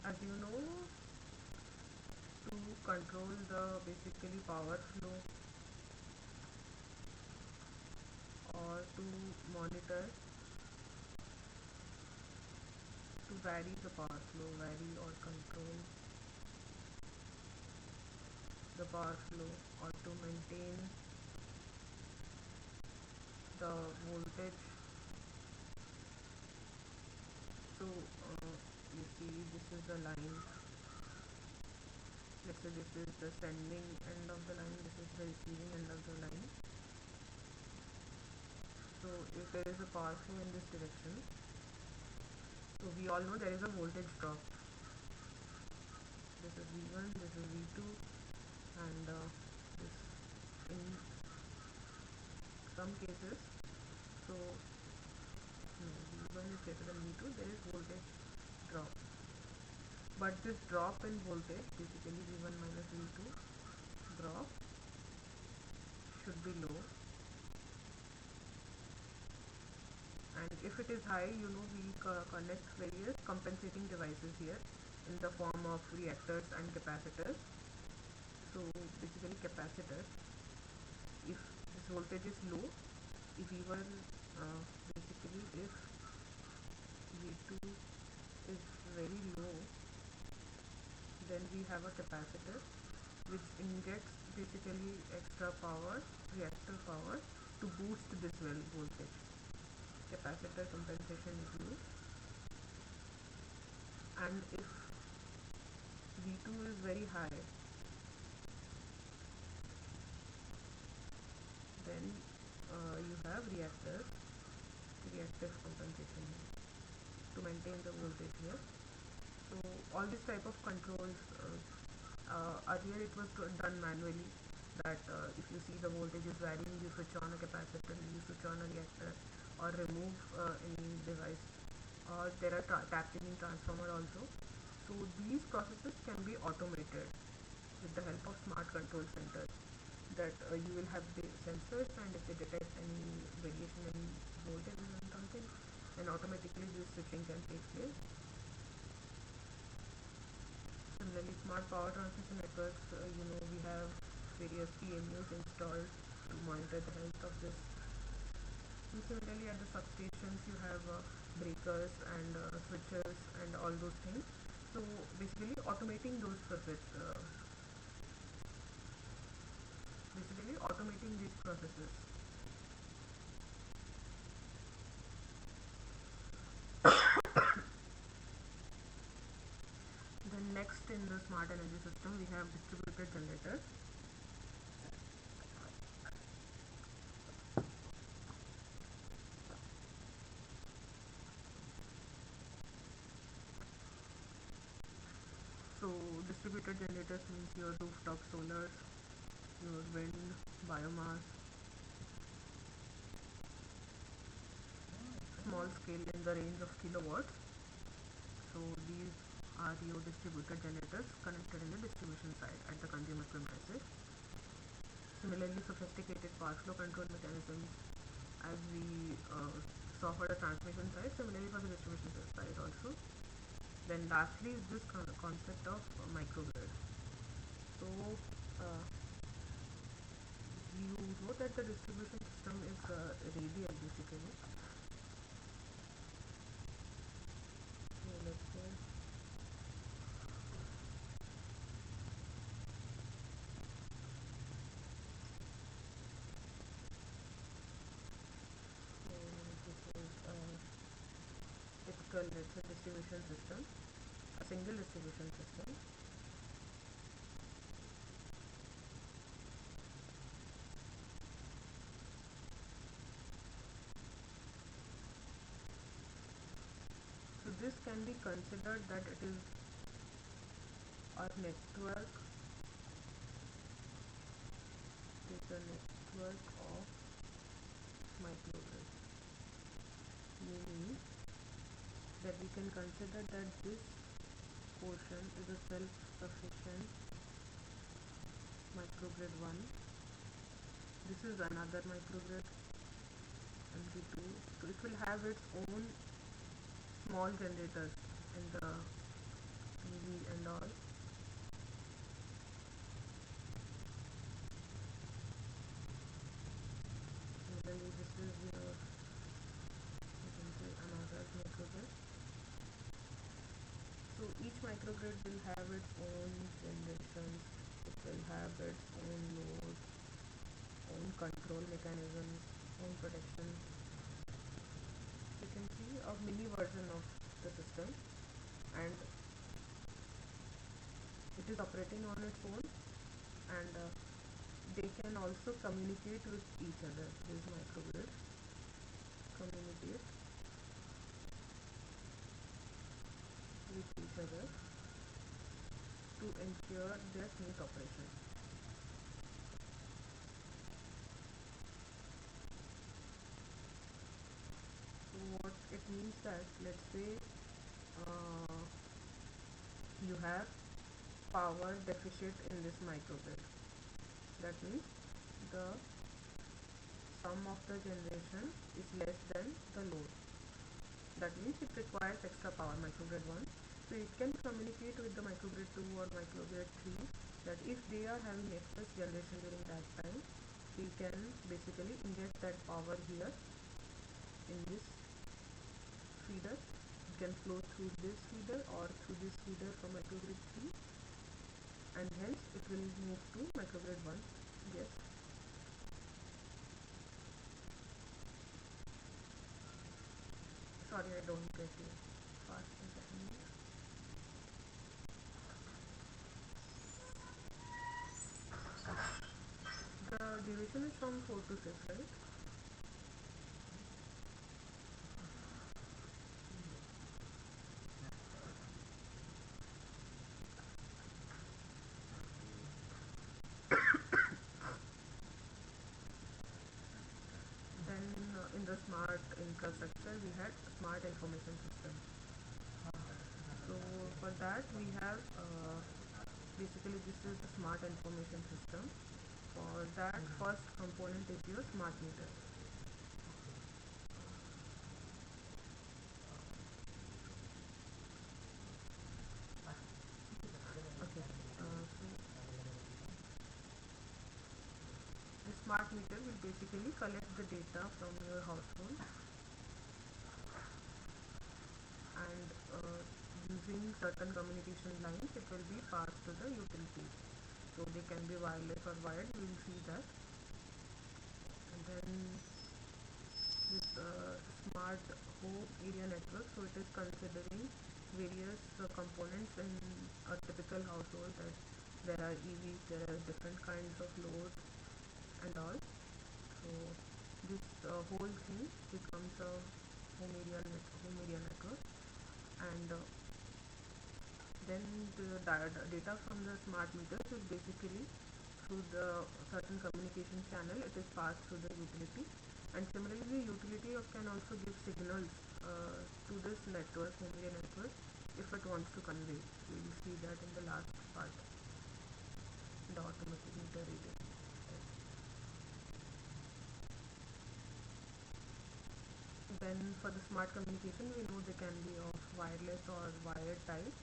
S1: as you know, to control the basically power flow or to monitor, to vary the power flow, vary or control the power flow, or to maintain the voltage. So you see, this is the line. Let's say this is the sending end of the line, this is the receiving end of the line. So if there is a power flow in this direction, so we all know there is a voltage drop. This is V1, this is V2, and this in some cases, so no, V1 is greater than V2, there is voltage drop. But this drop in voltage, basically V1 minus V2 drop, should be low. And if it is high, you know, we connect various compensating devices here in the form of reactors and capacitors. So basically capacitor, if this voltage is low, if V1 basically if V2 is very low, then we have a capacitor which injects basically extra power, reactor power, to boost this voltage. Capacitor compensation is used, and if V2 is very high, then you have reactive compensation to maintain the voltage here. So all this type of controls, earlier it was done manually, that if you see the voltage is varying, you switch on a capacitor, you switch on a reactor, or remove any device, or there are tapping in transformer also. So these processes can be automated with the help of smart control centers, that you will have the sensors, and if they detect any variation in voltage or something, then automatically this switching can take place. Similarly, smart power transmission networks, you know, we have various PMUs installed to monitor the health of this. And similarly, at the substations, you have breakers and switches and all those things. So basically, automating those automating these processes. Then next in the smart energy system, we have distributed generators. So distributed generators means your rooftop solars, your wind, biomass, small scale in the range of kilowatts. So these are your distributed generators connected in the distribution side at the consumer premises. Similarly, sophisticated power flow control mechanisms, as we saw for the transmission side, similarly for the distribution side also. Then lastly is this concept of microgrid. So you know that the distribution system is radial basically. So let's say this is typical, let's say, distribution system, a single distribution system. So this can be considered that it is a network, a network of microgrids, meaning that we can consider that this portion is a self-sufficient microgrid 1. This is another microgrid NP2. So it will have its own small generators in the PV and all. Similarly, this is your, you can say, another microgrid. So each microgrid will have its own generations, it will have its own loads, own control mechanisms, own protection. You can see a mini version of the system, and it is operating on its own, and they can also communicate with each other. These microgrids communicate with each other to ensure their smooth operation. So what it means that, let's say you have power deficit in this microgrid. That means the sum of the generation is less than the load. That means it requires extra power, microgrid 1. So it can communicate with the microgrid 2 or microgrid 3 that if they are having excess generation during that time, we can basically inject that power here in this feeder. It can flow through this feeder or through this feeder from microgrid 3, and hence it will move to microgrid 1. Yes. Sorry, I don't get you. Fast internet. The duration is from 4 to 6, right? Then in the smart infrastructure, we had smart information system. So for that we have basically this is the smart information system. For that, first component is your smart meter. Okay. smart meter will basically collect the data from your household and using certain communication lines it will be passed to the utility. So they can be wireless or wired, we will see that. And then this smart home area network, so it is considering various components in a typical household, that there are EVs, there are different kinds of loads and all. So this whole thing becomes a home area network, and then the data from the smart meters is basically through the certain communication channel, it is passed through the utility, and similarly the utility can also give signals to this network, home area network, if it wants to convey. We will see that in the last part, the automatic meter reading. Then for the smart communication, we know they can be of wireless or wired type.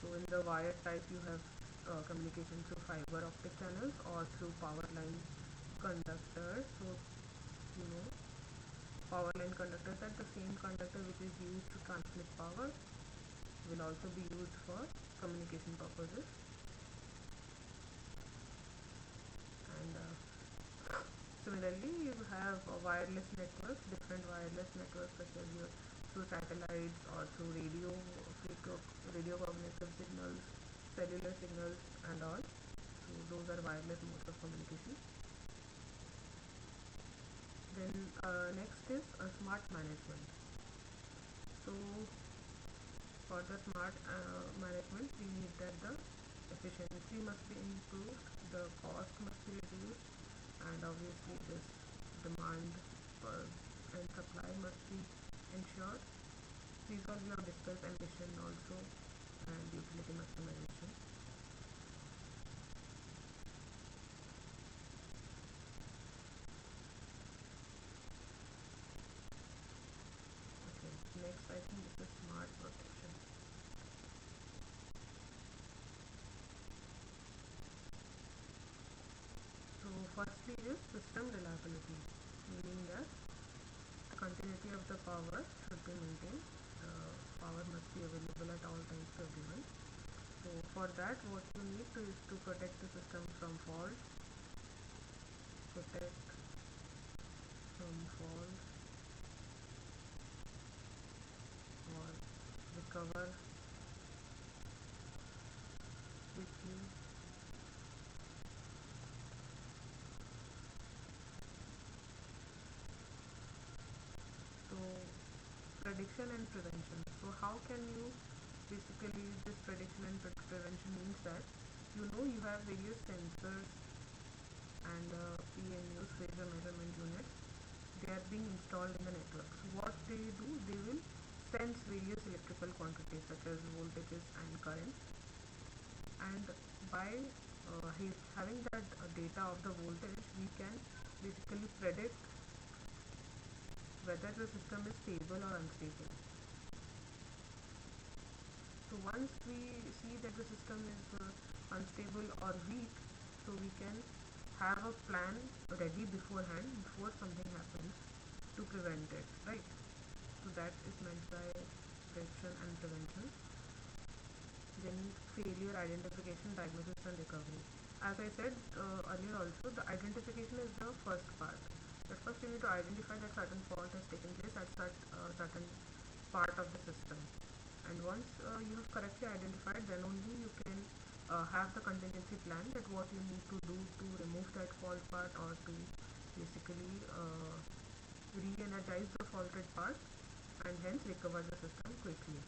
S1: So in the wired type you have communication through fiber optic channels or through power line conductors. So you know, power line conductors, that the same conductor which is used to transmit power will also be used for communication purposes. And similarly you have wireless networks, different wireless networks such as your through satellites or through radio cognitive signals, cellular signals and all. So those are wireless modes of communication. Then next is smart management. So for the smart management, we need that the efficiency must be improved, the cost must be reduced, and obviously this demand and supply must be ensured. These all we have discussed, emission also, and utility maximization. Okay, next I think this is smart protection. So firstly is system reliability, meaning that the continuity of the power should be maintained. The power must be available at all times to everyone. So for that what you need to is to protect the system from faults, protect from faults or recover quickly. So prediction and prevention. So how can you basically this prediction and prevention means that you know you have various sensors and PMUs, phasor measurement units. They are being installed in the network. So what they do, they will sense various electrical quantities such as voltages and currents, and by having that data of the voltage, we can basically predict whether the system is stable or unstable. So once we see that the system is unstable or weak, so we can have a plan ready beforehand, before something happens, to prevent it, right? So that is meant by prediction and prevention. Then failure identification, diagnosis and recovery. As I said earlier also, the identification is the first part. But first you need to identify that certain fault has taken place at certain part of the system. And once you have correctly identified, then only you can have the contingency plan, that what you need to do to remove that fault part or to basically re-energize the faulted part and hence recover the system quickly.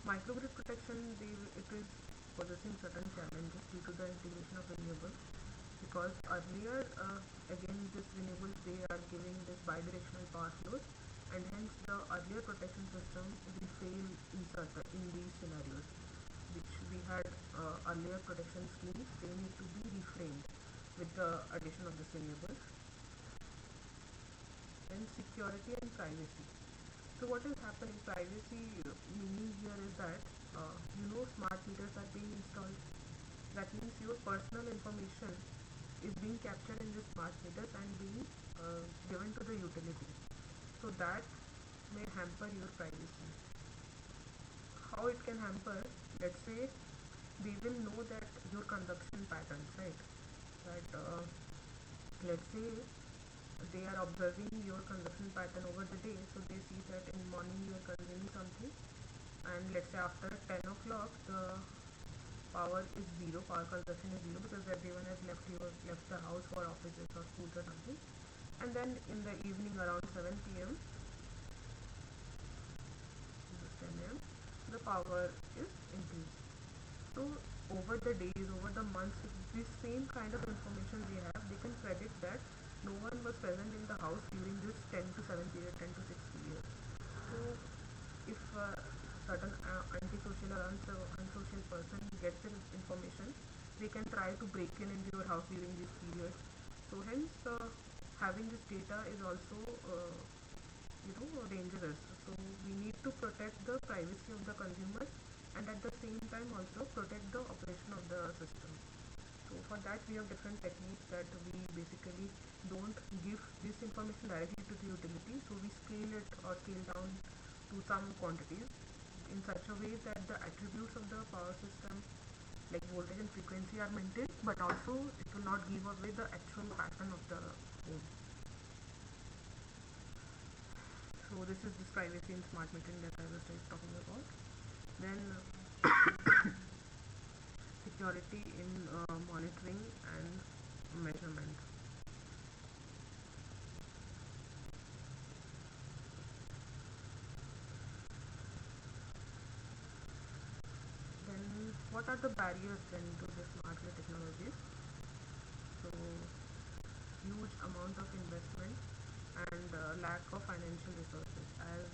S1: Microgrid protection, it is possessing certain challenges due to the integration of renewables, because earlier again this renewables, they are giving this bidirectional power flows, and hence the earlier protection system will fail in these scenarios, which we had earlier protection schemes. They need to be reframed with the addition of this renewables. Then security and privacy. So what is happening, privacy meaning here is that smart meters are being installed. That means your personal information is being captured in the smart meters and being given to the utility. So that may hamper your privacy. How it can hamper? Let's say we will know that your consumption patterns, right? That let's say they are observing your consumption pattern over the day, so they see that in morning you are consuming something, and let's say after 10 o'clock the power is zero, power consumption is zero because everyone has left the house for offices or schools or something, and then in the evening around 7 p.m. this is 10 a.m. the power is increased. So over the days, over the months, with this same kind of information they have, they can predict that no one was present in the house during this 10 to 7 period, 10 to 6 period. So if certain antisocial or unsocial person gets this information, they can try to break in your house during this period. So hence having this data is also dangerous. So we need to protect the privacy of the consumers and at the same time also protect the operation of the system. So for that we have different techniques that we basically don't give this information directly to the utility, so we scale it or scale down to some quantities in such a way that the attributes of the power system like voltage and frequency are maintained, but also it will not give away the actual pattern of the home. So this is this privacy in smart metering that I was just talking about. Then security in monitoring and measurement. Then what are the barriers then to the smart grid technologies? So huge amount of investment and lack of financial resources. As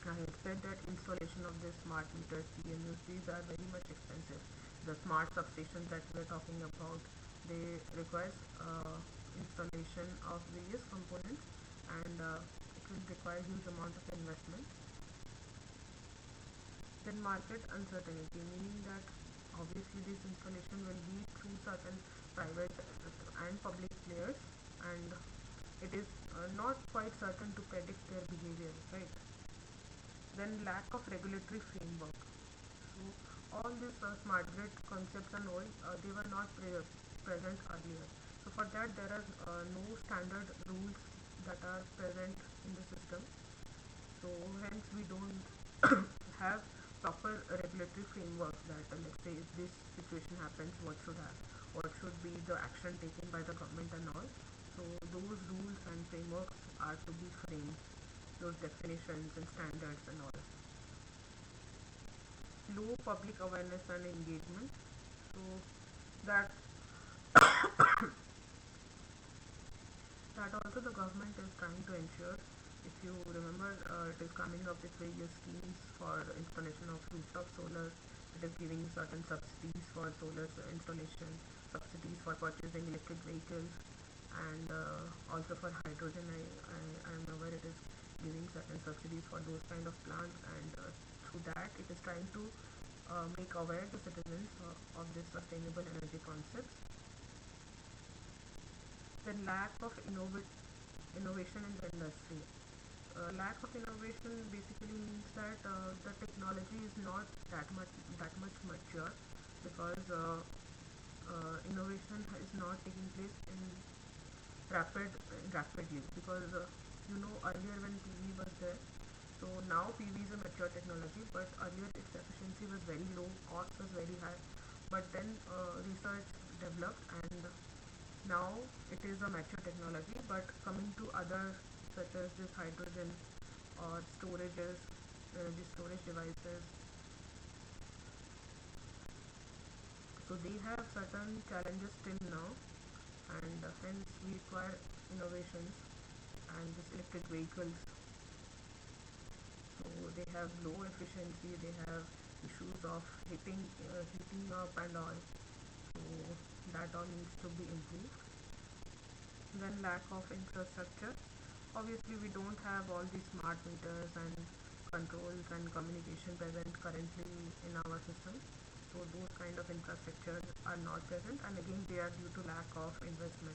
S1: I had said that installation of the smart meters, PMUs, these are very much expensive. The smart substations that we are talking about, they require installation of various components, and it will require huge amount of investment. Then market uncertainty, meaning that obviously this installation will be through certain private and public players, and it is not quite certain to predict their behavior, right? Then lack of regulatory framework. So all these smart grid concepts and all, they were not present earlier. So for that there are no standard rules that are present in the system. So hence we don't have proper regulatory framework that let's say if this situation happens, what should be the action taken by the government and all. So those rules and frameworks are to be framed, those definitions and standards and all. Low public awareness and engagement. So that that also the government is trying to ensure. If you remember, it is coming up with various schemes for installation of rooftop solar. It is giving certain subsidies for solar installation, subsidies for purchasing electric vehicles, and also for hydrogen. I am aware it is giving certain subsidies for those kind of plants, and through that it is trying to make aware the citizens of this sustainable energy concepts. Then lack of innovation in the industry. Lack of innovation basically means that the technology is not that much mature, because innovation is not taking place in rapidly, because earlier when PV was there, so now PV is a mature technology, but earlier its efficiency was very low, cost was very high, but then research developed and now it is a mature technology. But coming to other such as this hydrogen or storages, the storage devices, so they have certain challenges till now, and hence we require innovations. And this electric vehicles, so they have low efficiency, they have issues of heating up and all, so that all needs to be improved. Then lack of infrastructure. Obviously we don't have all these smart meters and controls and communication present currently in our system, so so those kind of infrastructure are not present, and again they are due to lack of investment.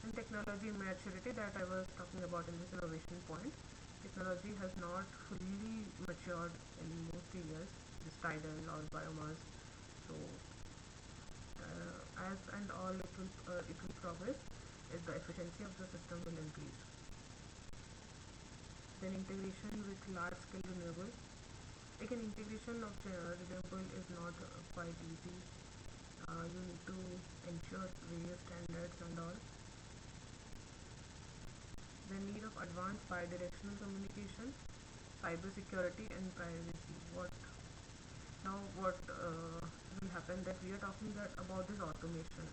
S1: And technology maturity that I was talking about in this innovation point, technology has not fully matured in most areas, this tidal or biomass. So as and all it will progress, is the efficiency of the system will increase. Then integration with large scale renewable. Again, integration of renewable is not quite easy. You need to ensure various standards and all. The need of advanced bidirectional communication, cyber security and privacy. What will happen, that we are talking about this automation,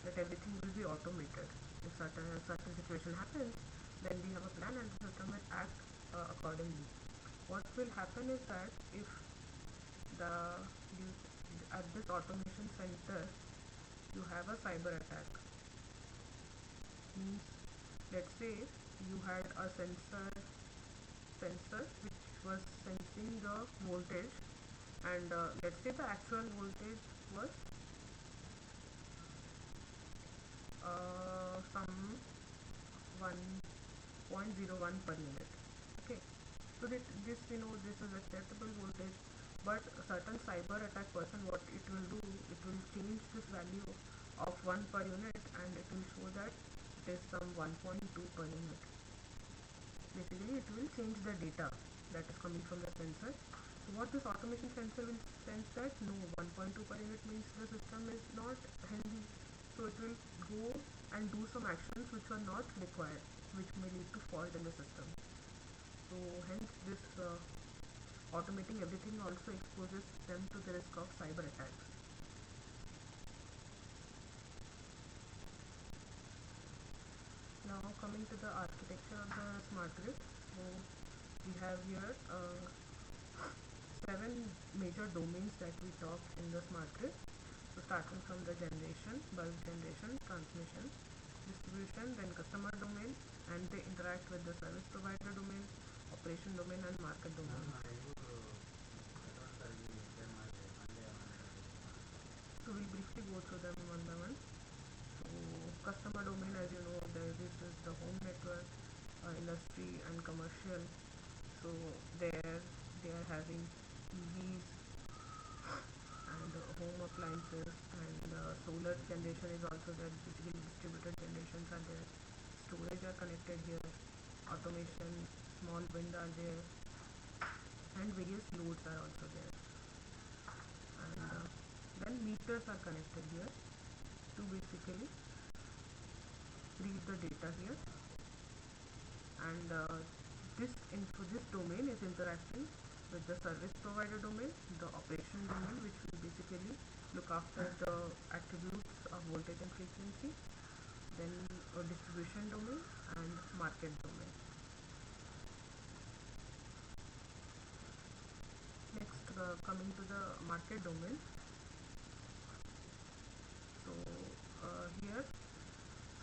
S1: that everything will be automated. If certain situation happens, then we have a plan and the system will act accordingly. What will happen is that if at this automation center you have a cyber attack, means let's say you had a sensor which was sensing the voltage, and let's say the actual voltage was some 1.01 per unit. Okay, so this this is acceptable voltage, but a certain cyber attack person, what it will do, it will change this value of 1 per unit and it will show that it is some 1.2 per unit. Basically it will change the data that is coming from the sensor. So what this automation sensor will sense that no, 1.2 per unit means the system is not healthy, so it will go and do some actions which are not required, which may lead to fault in the system. So hence this automating everything also exposes them to the risk of cyber attacks. Now coming to the architecture of the smart grid, so we have here 7 major domains that we talk in the smart grid. So starting from the generation, bulk generation, transmission, distribution, then customer domain, and they interact with the service provider domain, operation domain and market domain. So we'll briefly go through them one by one. So customer domain, as you know, this is the home network, industry and commercial. So there they are having EVs and home appliances, and solar generation is also there. Basically distributed generations are there, storage are connected here, automation, small wind are there, and various loads are also there. And then meters are connected here to basically read the data here, and this domain is interacting with the service provider domain, the operation domain, which will basically look after the attributes of voltage and frequency, then a distribution domain and market domain. Next, coming to the market domain. So here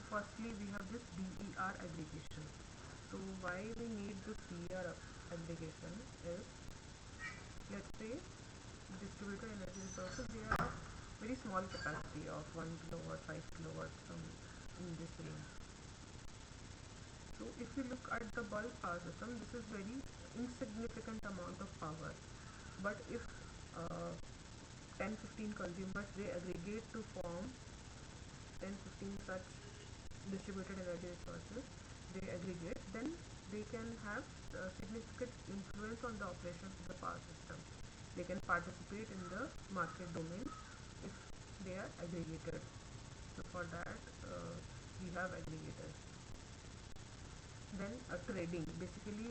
S1: firstly we have this BER aggregation. So why we need this BER aggregation is, let's say distributed energy resources, they are very small capacity of 1 kilowatt, 5 kilowatts, in this range. So if we look at the bulk power system, this is very insignificant amount of power, but if 10-15 consumers, they aggregate to form 10-15 such distributed energy resources, they aggregate, then they can have significant influence on the operation of the power system. They can participate in the market domain if they are aggregated. So for that we have aggregators. Then trading, basically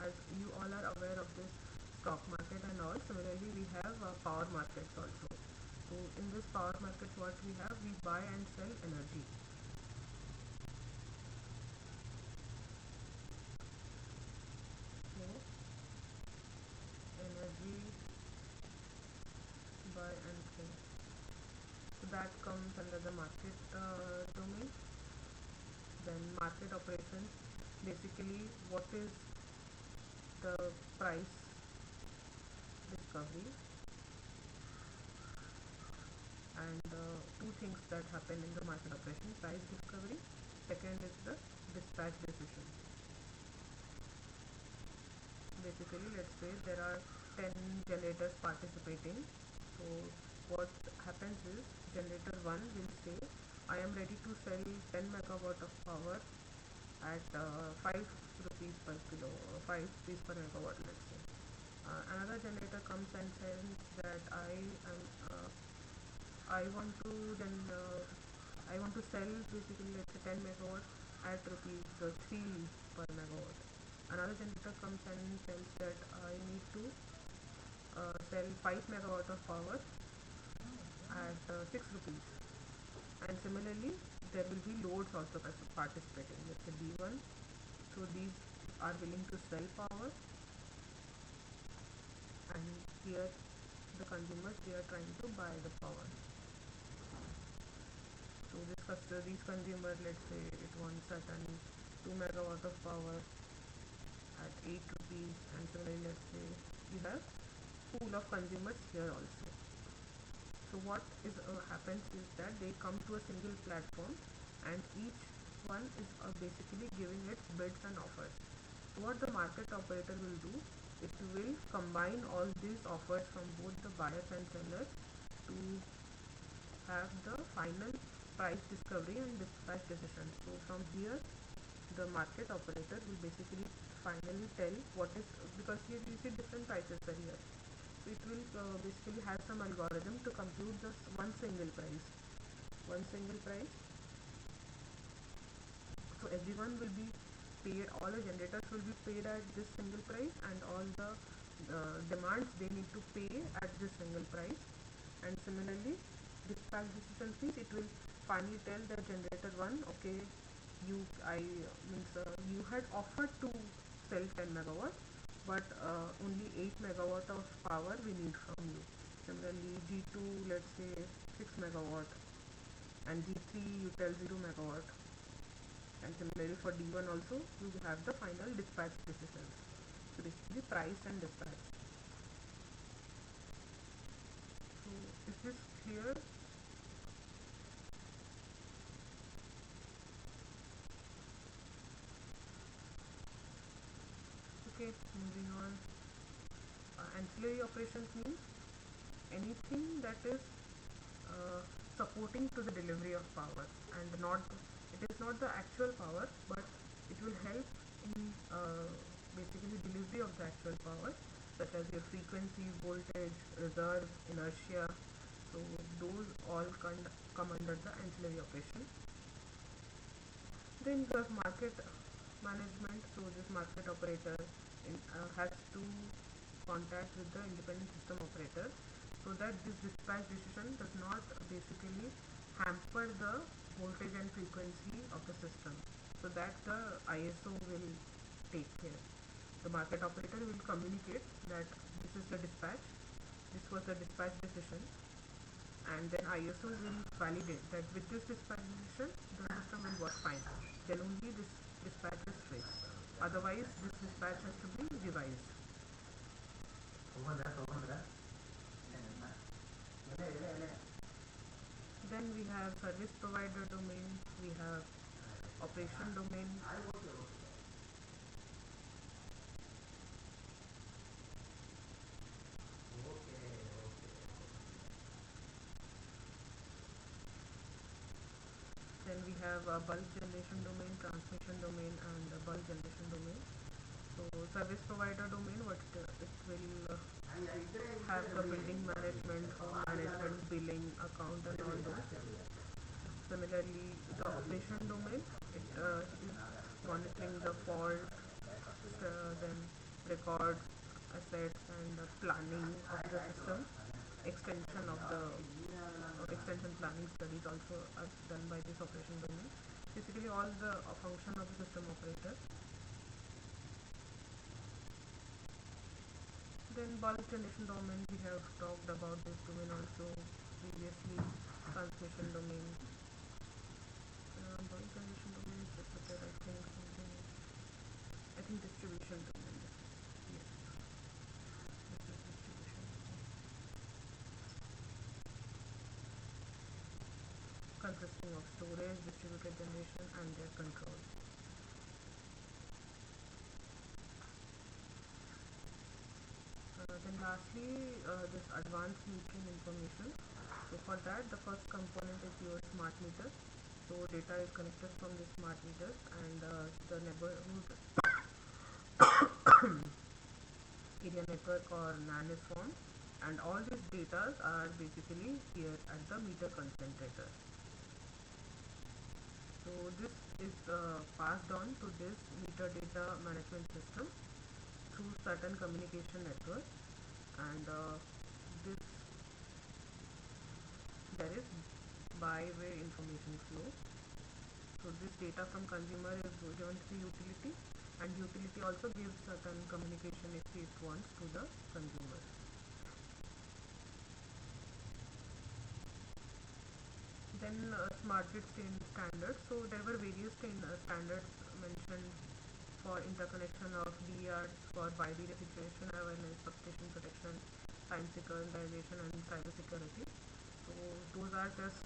S1: as you all are aware of this stock market and all, similarly we have power markets also. So in this power market, what we have, we buy and sell energy. So energy buy and sell, so that comes under the market domain. Then market operations, basically what is the price discovery, things that happen in the market operation: price discovery, second is the dispatch decision. Basically, let's say there are 10 generators participating. So what happens is, generator 1 will say, I am ready to sell 10 megawatt of power at 5 rupees per kilo, 5 rupees per megawatt, let's say. Another generator comes and says that I want to sell, basically, let's say 10 megawatt at rupees 3 per megawatt. Another generator comes and tells that I need to sell 5 megawatt of power at 6 rupees. And similarly, there will be loads also participating. Let's say B1. So these are willing to sell power, and here the consumers, they are trying to buy the power. So these consumers, let's say it wants certain 2 megawatt of power at 8 rupees, and similarly, let's say you have pool of consumers here also. So what happens is that they come to a single platform, and each one is basically giving its bids and offers. So what the market operator will do, it will combine all these offers from both the buyers and sellers to have the final price discovery and dispatch decision. So from here, the market operator will basically finally tell what is, because here you see different prices are here. So it will basically have some algorithm to compute this one single price. So everyone will be paid, all the generators will be paid at this single price, and all the demands, they need to pay at this single price. And similarly, dispatch decision means it will finally tell the generator 1, okay, you had offered to sell 10 megawatt, but only 8 megawatt of power we need from you. Similarly, G2, let's say 6 megawatt, and G3 you tell 0 megawatt. And similarly for D1 also, you have the final dispatch decisions. So basically price and dispatch. So is this clear? Okay, moving on. Ancillary operations means anything that is supporting to the delivery of power, and it is not the actual power, but it will help in basically delivery of the actual power, such as your frequency, voltage, reserve, inertia. So those all come under the ancillary operation. Then you have market management. So this market operator has to contact with the independent system operator, so that this dispatch decision does not basically hamper the voltage and frequency of the system. So that the ISO will take care. The market operator will communicate that this is the dispatch, this was the dispatch decision, and then ISO will validate that with this dispatch decision the system will work fine. Then only this dispatch is fixed. Otherwise, this dispatch has to be revised. Then we have service provider domain, we have operation domain. Then we have a bulk generation domain, transmission domain, and a bulk generation domain. So service provider domain, it will have the building management, home management, billing, account, and all those. Similarly, the operation domain, it is monitoring the fault, then records, assets, and planning of the system. Extension planning studies also are done by this operation domain. Basically all the function of the system operator. Then bulk generation domain, we have talked about this domain also previously. Transmission domain, bulk generation domain is separate, I think distribution domain. Yes, this is distribution domain. consisting of storage, distributed generation, and their control. Then lastly, this advanced metering information. So for that, the first component is your smart meter. So data is connected from the smart meters, and the neighborhood area network or NAN is formed, and all these data are basically here at the meter concentrator. So this is passed on to this meter data management system through certain communication network, and this there is by-way information flow. So this data from consumer is given to the utility, and utility also gives certain communication if it wants to the consumer. Then smart grid standards. So there were various standards mentioned for interconnection of DERs for binary situation awareness, substation protection, time synchronization, and cyber security. So those are just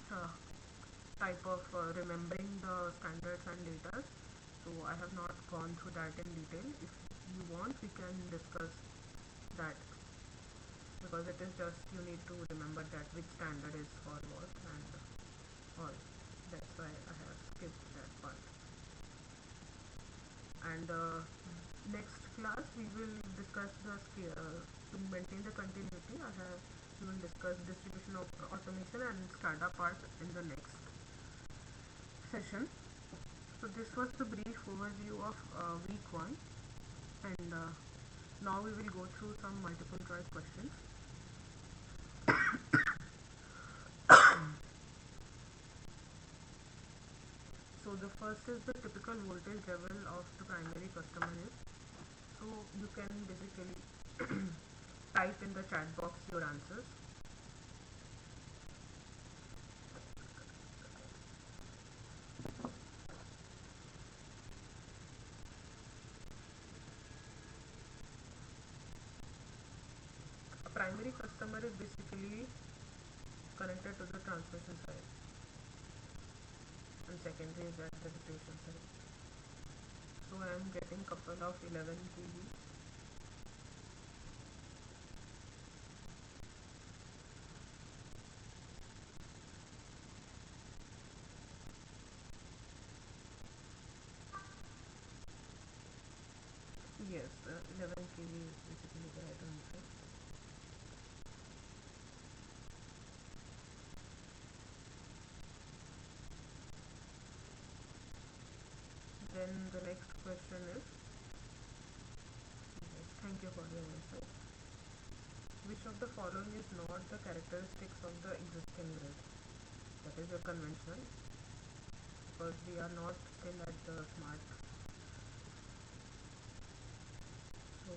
S1: type of remembering the standards and data. So I have not gone through that in detail. If you want, we can discuss that, because it is just you need to remember that which standard is for what and all. That's why I have skipped that part. And next class we will discuss the to maintain the continuity. We will discuss distribution of automation and SCADA part in the next session. So this was the brief overview of week 1, and now we will go through some multiple choice questions. So the first is the typical voltage level of the primary customer is. So you can basically type in the chat box your answers. A primary customer is basically connected to the transmission side, and secondary is at the distribution side. So I am getting couple of 11 kV. Yes, 11 kV is basically the right answer. Then the next question is, yes, thank you for your answer. Which of the following is not the characteristics of the existing grid? That is your conventional, because we are not still at the smart. So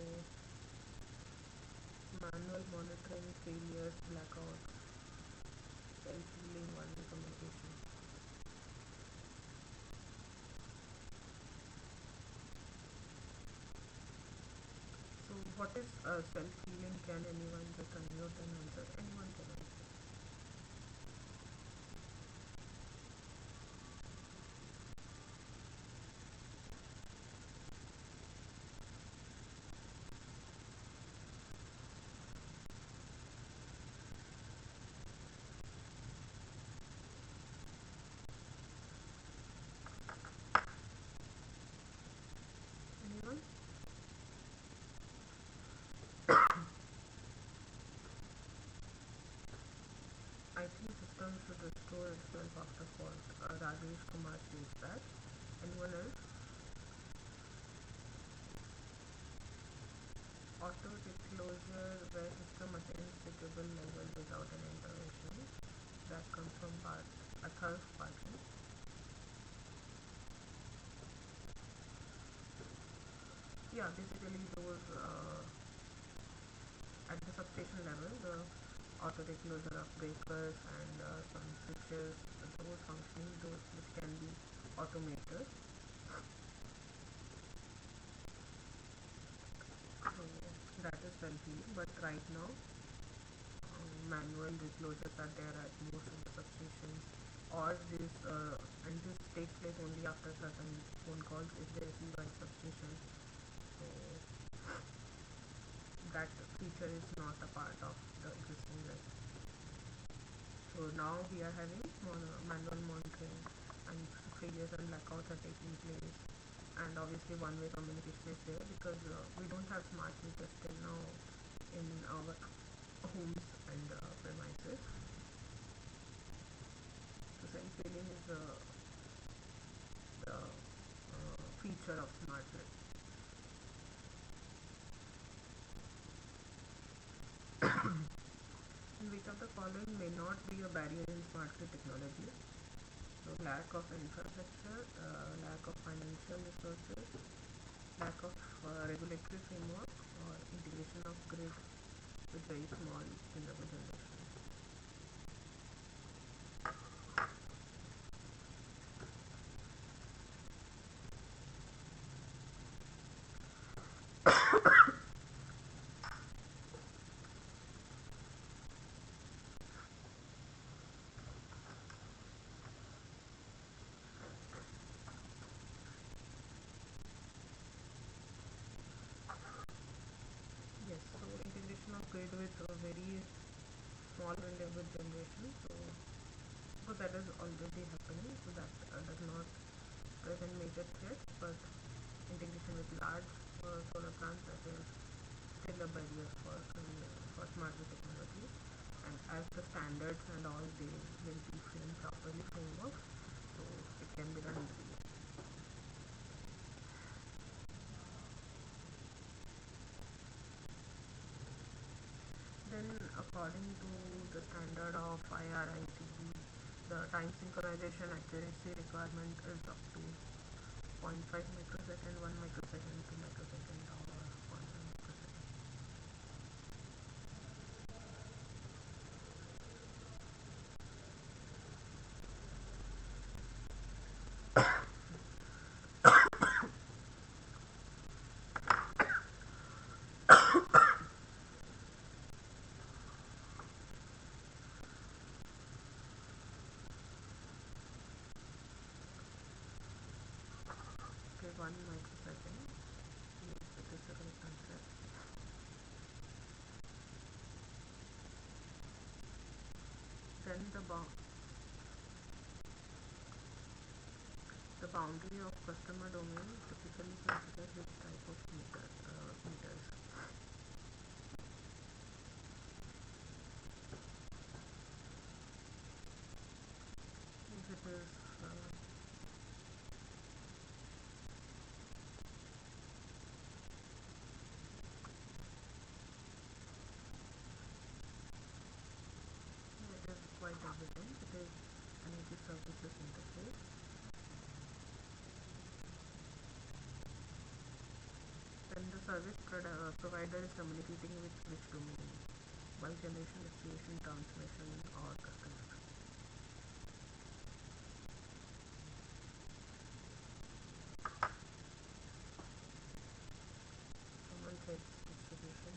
S1: manual monitoring, failures, blackouts, self-healing, one-way communication. So what is self-healing? Can anyone just unmute and answer? Anyone can answer. Anyone? I think system should restore itself after fault. Rajesh Kumar says that. Anyone else? Auto disclosure where system attains suitable level without an intervention. That comes from Athar Padhy. Yeah, basically those at the substation level, the auto reclosure of breakers and some switches, those functioning, those which can be automated. So that is self-healing, but right now manual reclosures are there at most of the substations. or this takes place only after certain phone calls if they receive by substation. So that feature is not a part of the existing list. So now we are having manual monitoring, and failures and blackouts are taking place, and obviously one-way communication is there because we don't have smart meters till now in our homes and premises. So self-healing is the feature of smart grid. Which of the following may not be a barrier in smart grid technology? So lack of infrastructure, lack of financial resources, lack of regulatory framework, or integration of grid with very small renewable generation. Yes, so integration of grid with a very small renewable generation. So that is already happening. So that does not present major threats, but integration with large solar plants, that is still a barrier for smart grid technology. And as the standards and all, they will be framed properly, frameworks, so it can be done easily. Then according to the standard of IRIT, the time synchronization accuracy requirement is up to 0.5 microsecond, 1 microsecond, 2 microsecond, or 0.1 microsecond. Okay, 1 microsecond. Yes, that is the correct answer. Then the boundary of customer domain typically considers which type of meters. If it is it is quite evident. It is energy services interface. Then the service provider is communicating with which domain? Bulk generation, distribution, transmission, or customer. Someone said distribution.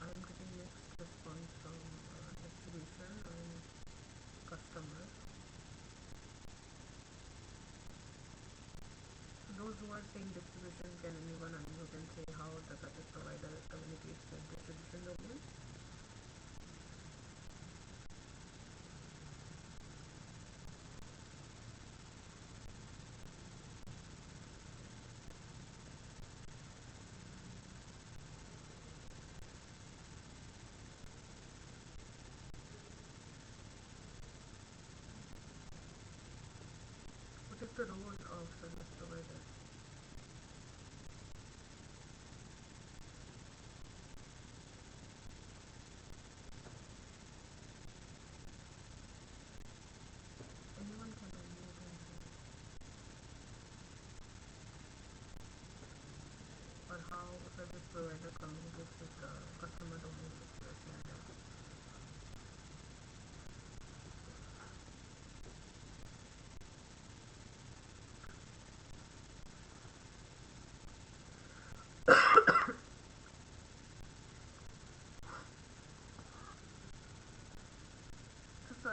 S1: I am getting mixed response from distribution and customer. Those who are saying distribution, can anyone who can say how the service provider communicates with distribution domain? What is the role of service provider? Anyone can unmute and say, or how service provider communicates with the customer domain accuracy and data.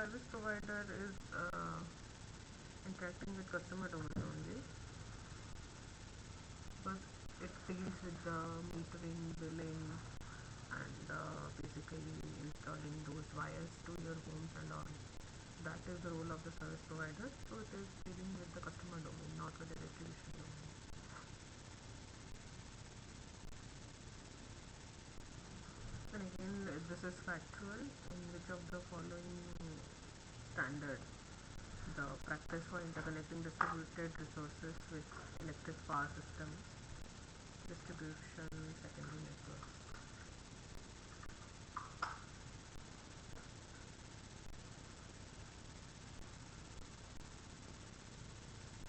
S1: service provider is interacting with customer domain only, because it deals with the metering, billing, and basically installing those wires to your homes and all. That is the role of the service provider. So it is dealing with the customer domain, not with the distribution domain. And again, this is factual. In which of the following standard the practice for interconnecting distributed resources with electric power systems, distribution, secondary networks.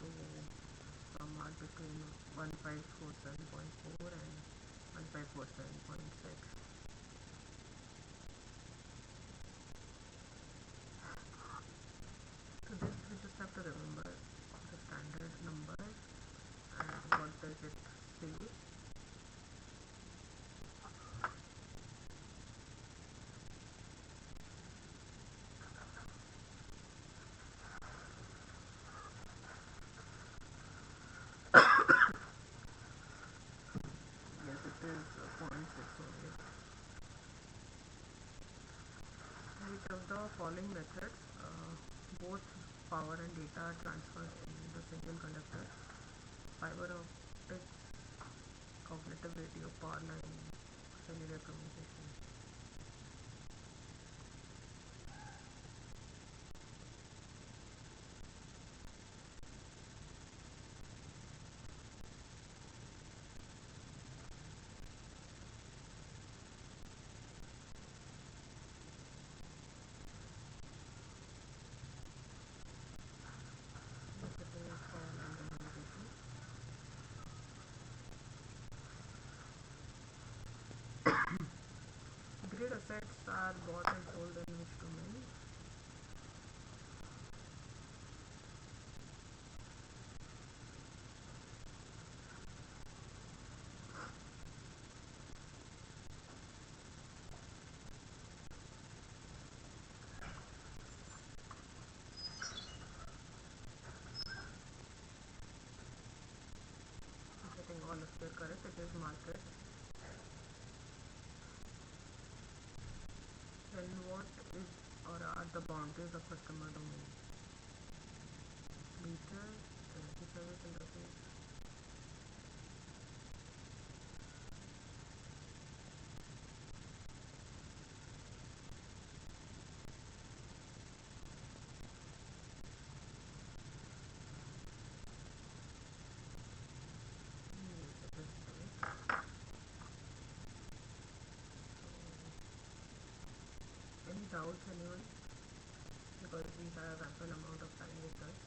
S1: So some are between 1547.4 and 1547.6. So this we just have to remember the standard number and what does it say. Yes, it is 0.6 only. Which of the following methods both power and data are transferred in the single conductor? Fiber optics, cognitive radio, power line, cellular communication. Yes, it is power line communication. Grid assets are bought and sold in which domain? I think all of you are correct. It is market. Then what is or are the boundaries of customer domain? Meter, energy service interface. Yes, it is correct. Any doubts, anyone? Because we have ample amount of time with us.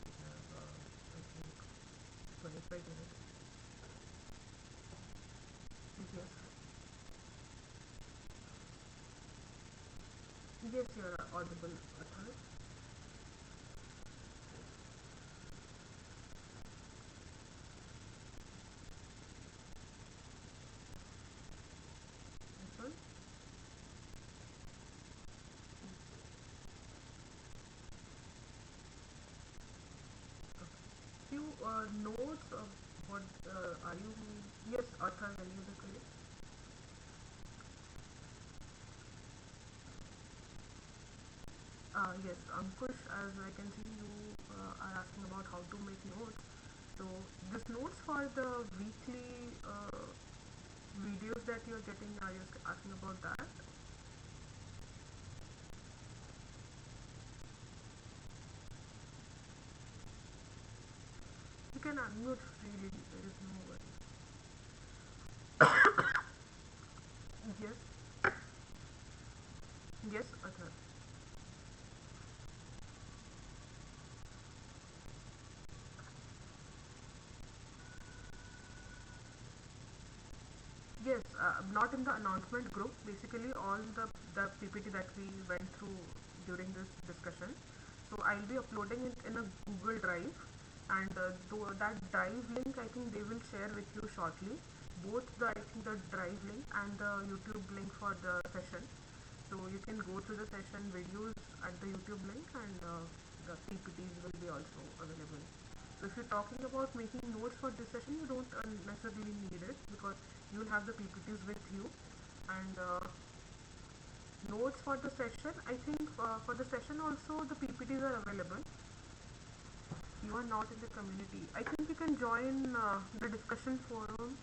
S1: We have, I think, 25 minutes. Yes. Yes, you are audible, Athar. Athar? Few notes of what are you? Yes, Athar, can you be correct? Yes, Ankush, as I can see, you are asking about how to make notes. So, this notes for the weekly videos that you are getting, are you asking about that? You can unmute freely, there is no worry. Yes, yes, Athar. Yes, not in the announcement group. Basically, all the PPT that we went through during this discussion. So I'll be uploading it in a Google Drive, and that drive link I think they will share with you shortly. Both the I think the drive link and the YouTube link for the session. So you can go through the session videos at the YouTube link, and the PPTs will be also available. So if you're talking about making notes for this session, you don't necessarily need it, because you will have the PPTs with you. And notes for the session, I think for the session also the PPTs are available. You are not in the community, I think you can join the discussion forum,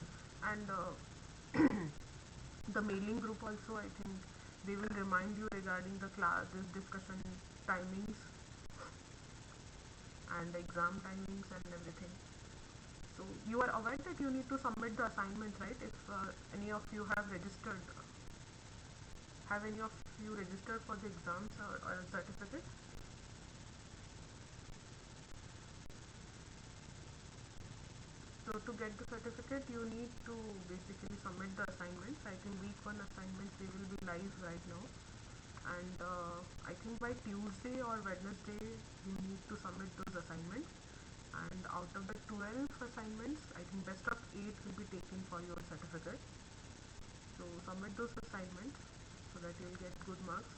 S1: and the mailing group also. I think they will remind you regarding the class, this discussion timings and exam timings and everything. So you are aware that you need to submit the assignment, right? If any of you have registered, have any of you registered for the exams or certificate? So to get the certificate, you need to basically submit the assignments. I think week 1 assignments, they will be live right now, and I think by Tuesday or Wednesday you need to submit those assignments. And out of the 12 assignments, I think best of 8 will be taken for your certificate. So submit those assignments so that you'll get good marks.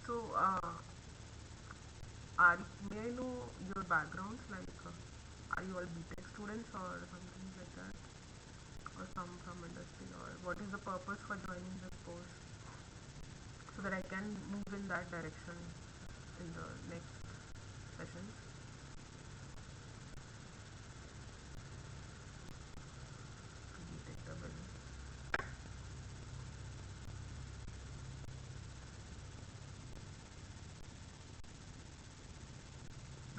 S1: So may I know your backgrounds, like are you all BTech students or something like that, or some from industry, or what is the purpose for joining this course, so that I can move in that direction in the next sessions? BTech double.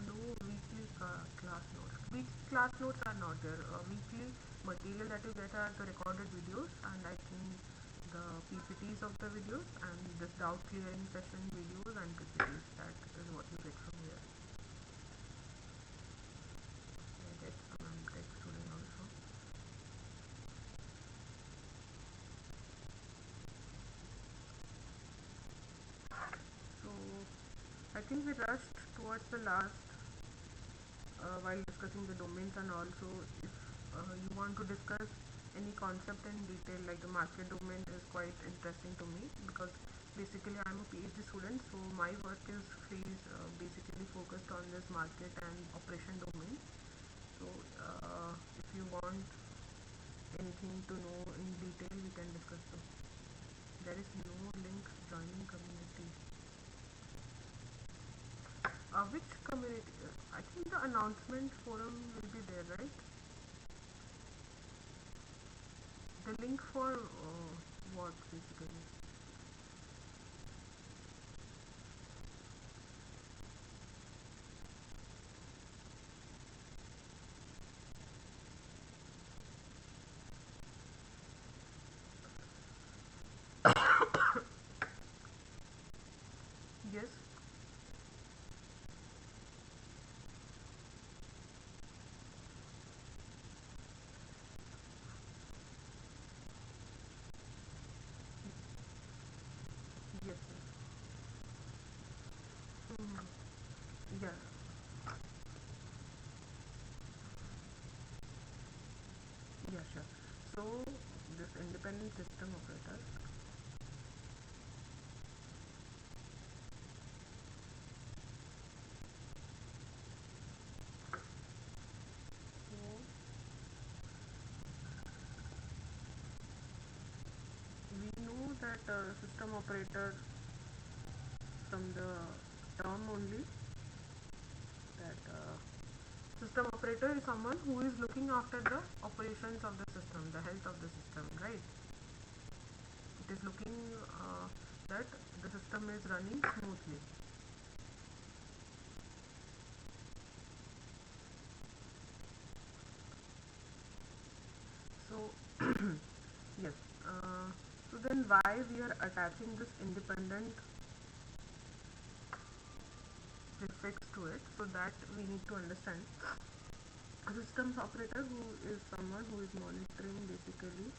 S1: No weekly class notes. Weekly class notes are not there. Weekly material that you get are the recorded videos, and I think the PPTs of the videos, and this doubt clearing session videos and PPTs. That is what you get from here. I get some tech student also. So I think we rushed towards the last while discussing the domains, and also if you want to discuss any concept in detail, like the market domain is quite interesting to me, because basically I'm a PhD student, so my work is basically focused on this market and operation domain. So if you want anything to know in detail, we can discuss this. There is no link joining community. Which community? I think the announcement forum will be there, right? The link for what basically? Yes. Yes. Mm. Yeah. Yeah. Sure. So this independent system operator. So we know that system operator, from the term only, that system operator is someone who is looking after the operations of the system, the health of the system, right? It is looking that the system is running smoothly. So yes. So then why we are attaching this independent prefix to it? So that we need to understand. A systems operator who is someone who is monitoring basically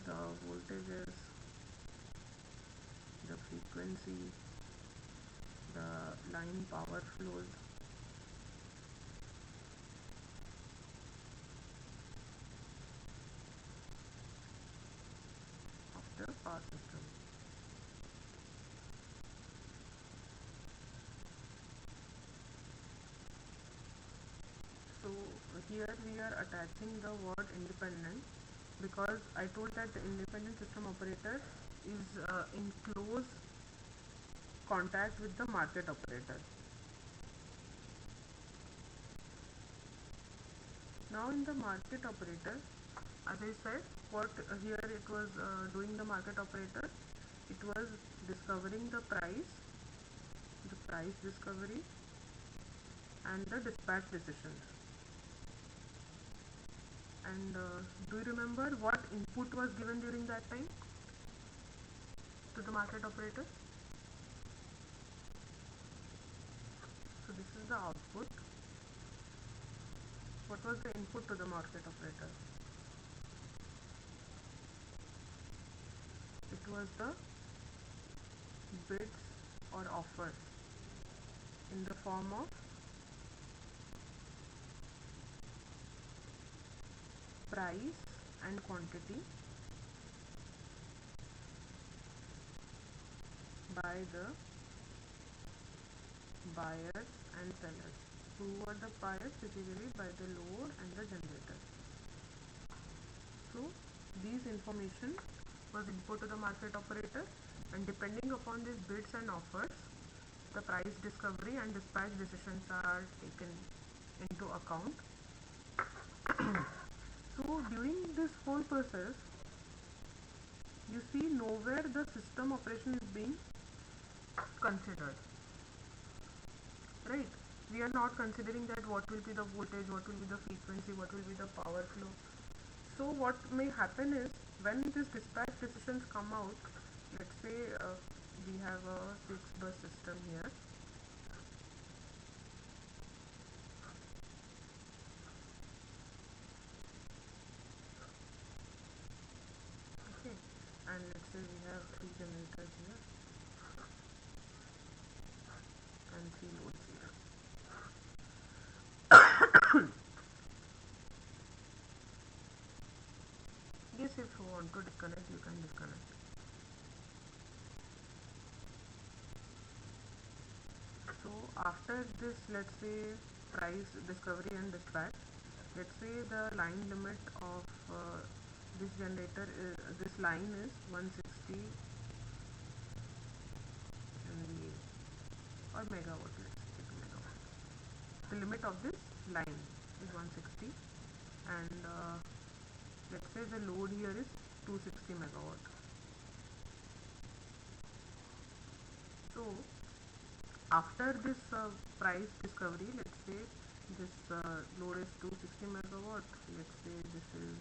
S1: the voltages, the frequency, the line power flows of the power system. So here we are attaching the word independent because I told that the independent system operator is in close contact with the market operator. Now in the market operator, as I said, what here it was doing the market operator, it was discovering the price discovery and the dispatch decisions. And do you remember what input was given during that time to the market operator? So this is the output. What was the input to the market operator? It was the bids or offers in the form of price and quantity by the buyers and sellers. Who were the buyers? Basically by the load and the generator. So these information was input to the market operator, and depending upon these bids and offers, the price discovery and dispatch decisions are taken into account. So during this whole process, you see nowhere the system operation is being considered, right? We are not considering that what will be the voltage, what will be the frequency, what will be the power flow. So what may happen is when these dispatch decisions come out, let's say we have a 6-bus system here. Okay, and let's say we have 3 generators here and 3 loads here. Yes, if you want to disconnect, you can disconnect. So after this, let's say price discovery and dispatch, let's say the line limit of this generator is, this line is 160 MVA or megawatt. Let's take megawatt. The limit of this line is 160, and let's say the load here is 260 megawatt. So after this price discovery, let's say this load is 260 megawatt. Let's say this is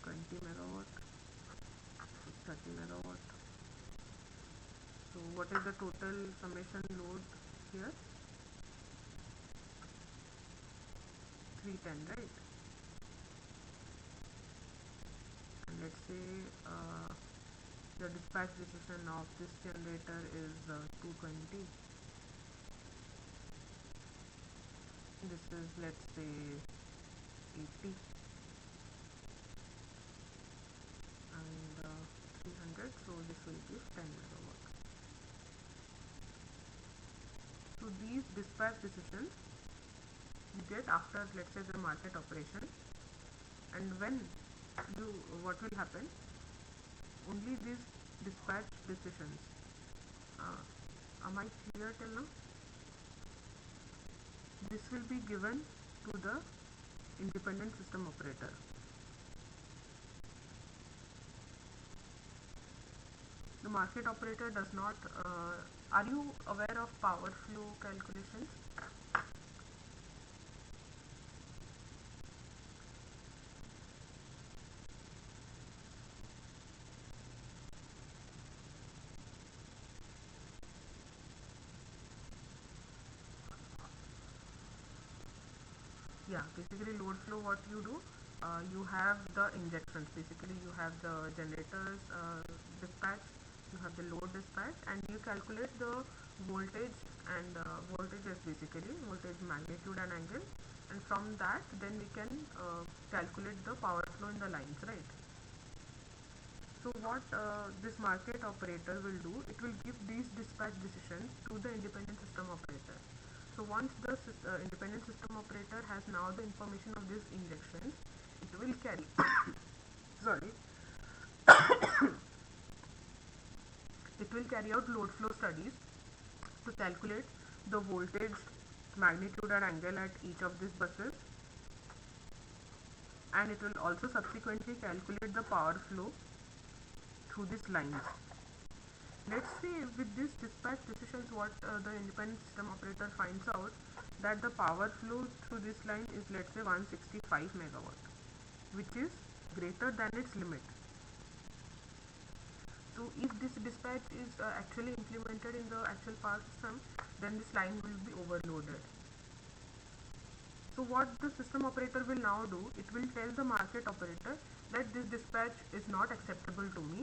S1: 20 megawatt, 30 megawatt. So what is the total summation load here? 310, right? And let's say the dispatch decision of this generator is 220. This is, let's say, 80 and 300, so this will give 10 megawatt. So these dispatch decisions you get after, let's say, the market operation, and when what will happen, only these dispatch decisions, am I clear till now? This will be given to the independent system operator. The market operator does not, are you aware of power flow calculations? Yeah, basically load flow, what you do, you have the injections. Basically you have the generators dispatch, you have the load dispatch, and you calculate the voltage, and voltage is basically voltage magnitude and angle, and from that then we can calculate the power flow in the lines, right? So what this market operator will do, it will give these dispatch decisions to the independent system operator. So once the independent system operator has now the information of these injections, it will carry sorry it will carry out load flow studies to calculate the voltage, magnitude and angle at each of these buses, and it will also subsequently calculate the power flow through these lines. Let's say with this dispatch decisions, what the independent system operator finds out, that the power flow through this line is, let's say, 165 megawatt, which is greater than its limit. So if this dispatch is actually implemented in the actual power system, then this line will be overloaded. So what the system operator will now do, it will tell the market operator that this dispatch is not acceptable to me,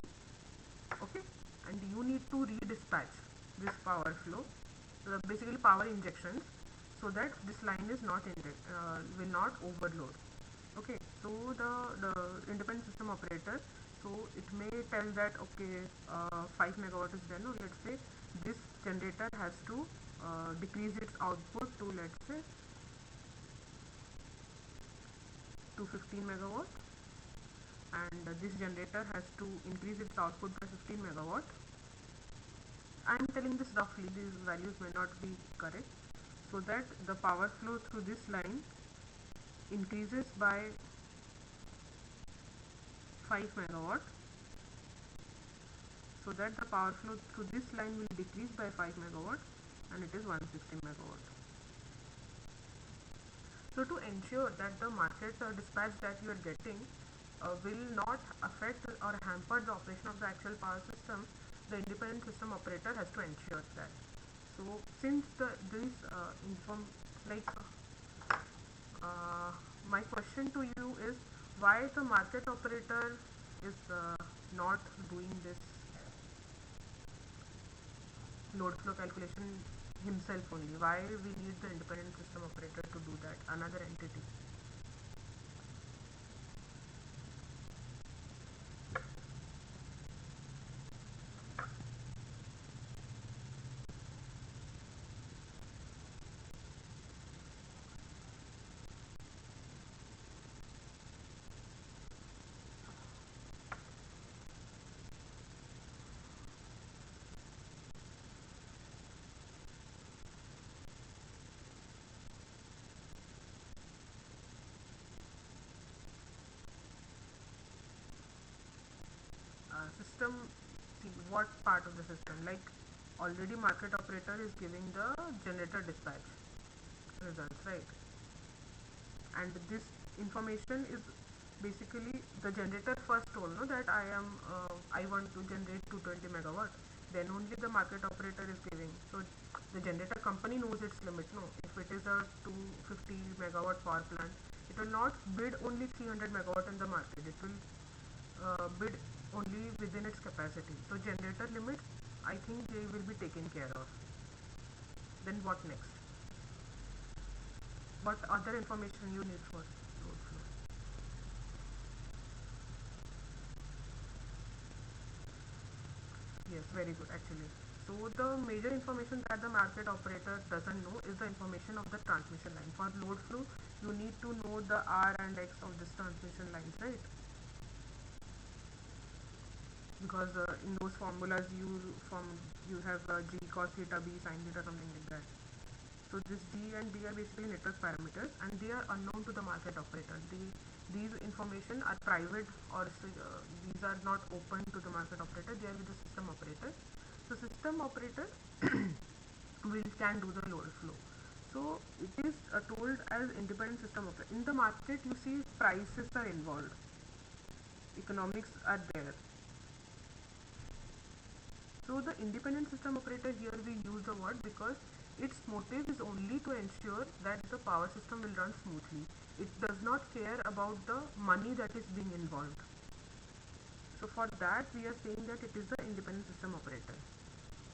S1: okay, and you need to redispatch this power flow, basically power injections, so that this line is not will not overload. Okay, so the independent system operator, so it may tell that, okay, 5 megawatt is there. No, let's say this generator has to decrease its output to, let's say, to 15 megawatt, and this generator has to increase its output by 15 megawatt. I am telling this roughly, these values may not be correct, so that the power flow through this line increases by 5 megawatt, so that the power flow through this line will decrease by 5 megawatt, and it is 160 megawatt. So to ensure that the market dispatch that you are getting will not affect or hamper the operation of the actual power system, the independent system operator has to ensure that. So since my question to you is, why the market operator is not doing this load flow calculation himself only? Why we need the independent system operator to do that, another entity? System, see, what part of the system? Like, already market operator is giving the generator dispatch results, right? And this information is basically the generator first told, no, that I want to generate 220 megawatt. Then only the market operator is giving. So the generator company knows its limit. No, if it is a 250 megawatt power plant, it will not bid only 300 megawatt in the market. It will bid only within its capacity. So generator limits, I think they will be taken care of. Then what next? What other information you need for load flow? Yes, very good actually. So the major information that the market operator doesn't know is the information of the transmission line. For load flow, you need to know the R and X of this transmission lines, right? Because in those formulas you have G cos theta, B sin theta, something like that. So this D and B are basically network parameters, and they are unknown to the market operator. These information are private, or these are not open to the market operator. They are with the system operator. So system operator can do the load flow. So it is told as independent system operator. In the market, you see prices are involved, economics are there. So the independent system operator, here we use the word because its motive is only to ensure that the power system will run smoothly. It does not care about the money that is being involved. So for that we are saying that it is the independent system operator,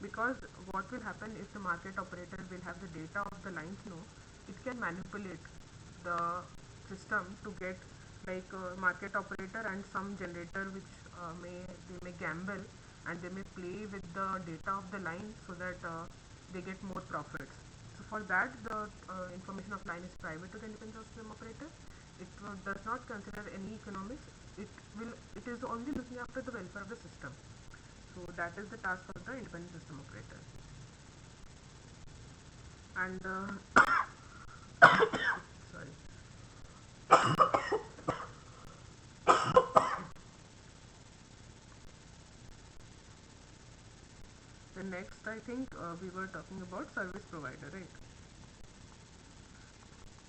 S1: because what will happen if the market operator will have the data of the lines, no, it can manipulate the system to get like market operator and some generator which they may gamble and they may play with the data of the line so that they get more profits. So for that the information of line is private to the independent system operator. It does not consider any economics. It is only looking after the welfare of the system. So that is the task of the independent system operator. And sorry. The next, I think we were talking about service provider, right?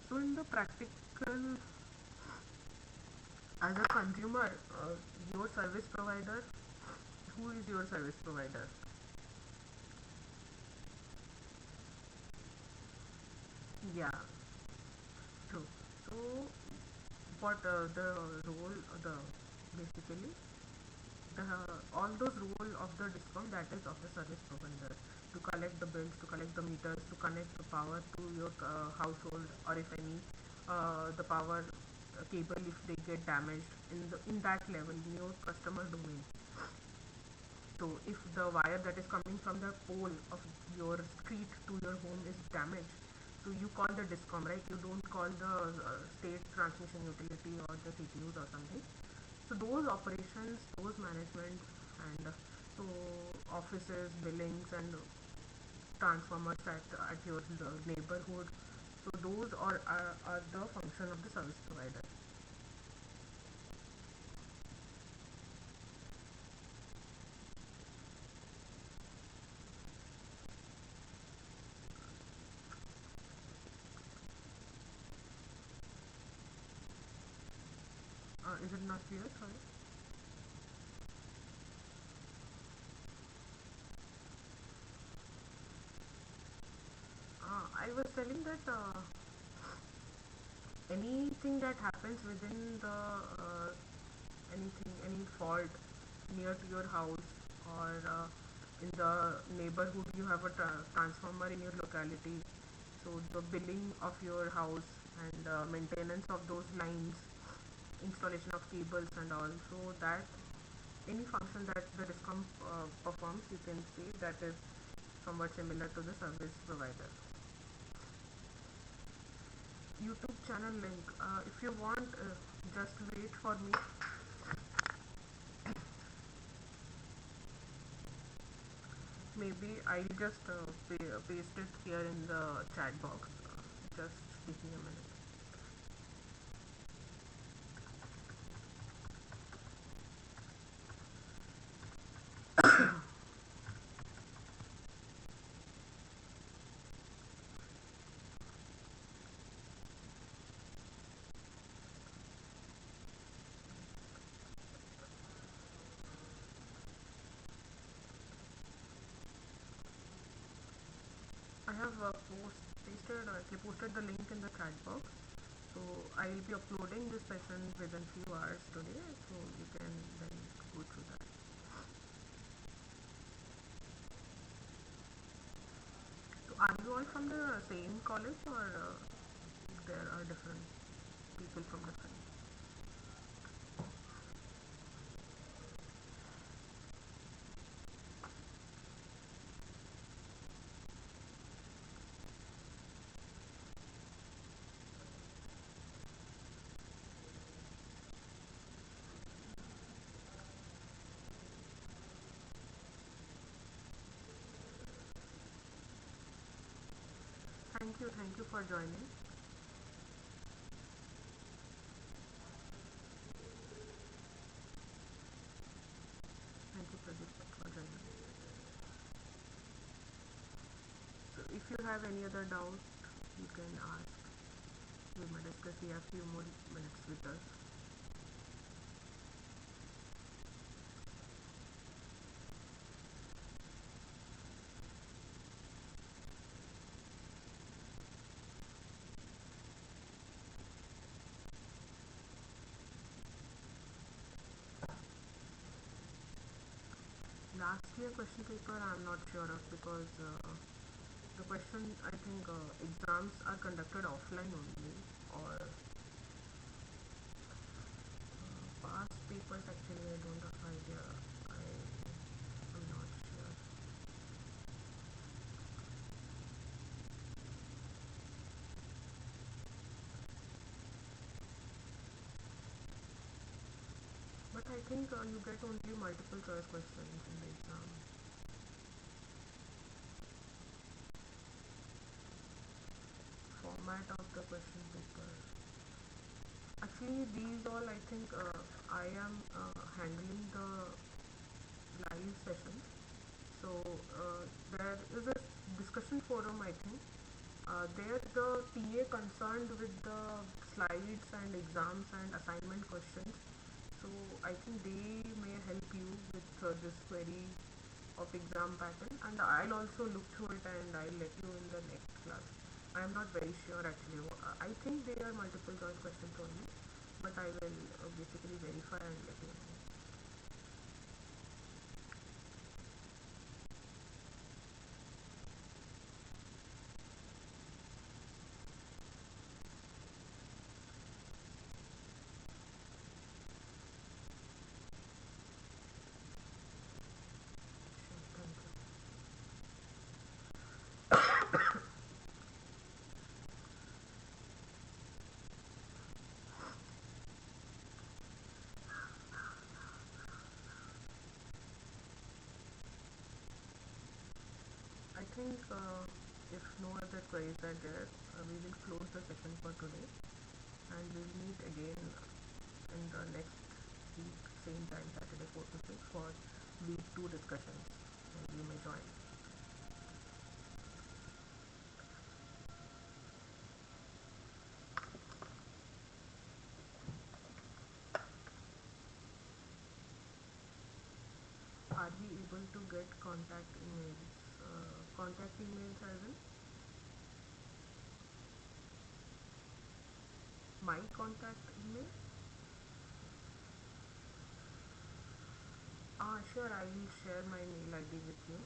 S1: So in the practical, as a consumer, your service provider, who is your service provider? Yeah, true. So what the role, the basically the all those role of the discom, that is of the service provider, to collect the bills, to collect the meters, to connect the power to your household, or if any the power cable if they get damaged in that level in your customer domain. So if the wire that is coming from the pole of your street to your home is damaged, so you call the discom, right? You don't call the state transmission utility or the CTUs or something. So those operations, those management, and so offices, billings, and transformers at your neighborhood. So those are the function of the service provider. Is it not clear? Sorry. I was telling that anything that happens within the any fault near to your house, or in the neighborhood you have a transformer in your locality, so the billing of your house and maintenance of those lines, installation of cables and all, so that any function that the discom performs, you can say that is somewhat similar to the service provider. YouTube channel link, if you want, just wait for me. Maybe I'll just paste it here in the chat box. Just give me a minute. I have posted the link in the chat box. So I will be uploading this session within few hours today, so you can then go through that. So are you all from the same college, or there are different people from different? Thank you for joining. Thank you, Pradeep, for joining. So if you have any other doubt, you can ask. We might discuss. We have few more minutes with us. Last year question paper I'm not sure of because the question, I think exams are conducted offline only, or past papers actually I don't have idea. I'm not sure. But I think you get only multiple choice questions in the exam. Format of the question paper. Actually, these all I think I am handling the live sessions. So there is a discussion forum, I think. There the TA concerned with the slides and exams and assignment questions. So I think they may help you with this query of exam pattern, and I'll also look through it and I'll let you in the next class. I'm not very sure actually. I think they are multiple choice questions only, but I will basically verify and let you know. Sure, thank you. I think if no other queries are there, we will close the session for today, and we'll meet again in the next week, same time, Saturday 4 to 6 for week 2 discussions, and you may join. Are we able to get contact emails? Contact emails as in my contact email? Sure, I will share my mail ID with you.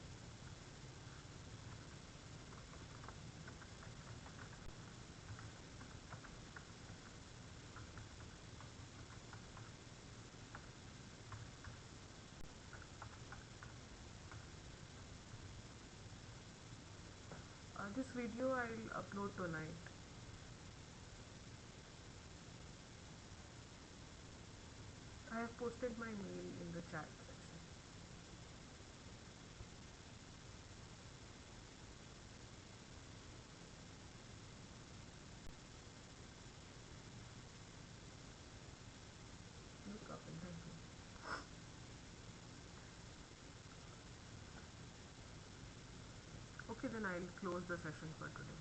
S1: This video I'll upload tonight. I have posted my mail in the chat section. No problem, thank you. Okay, then I'll close the session for today.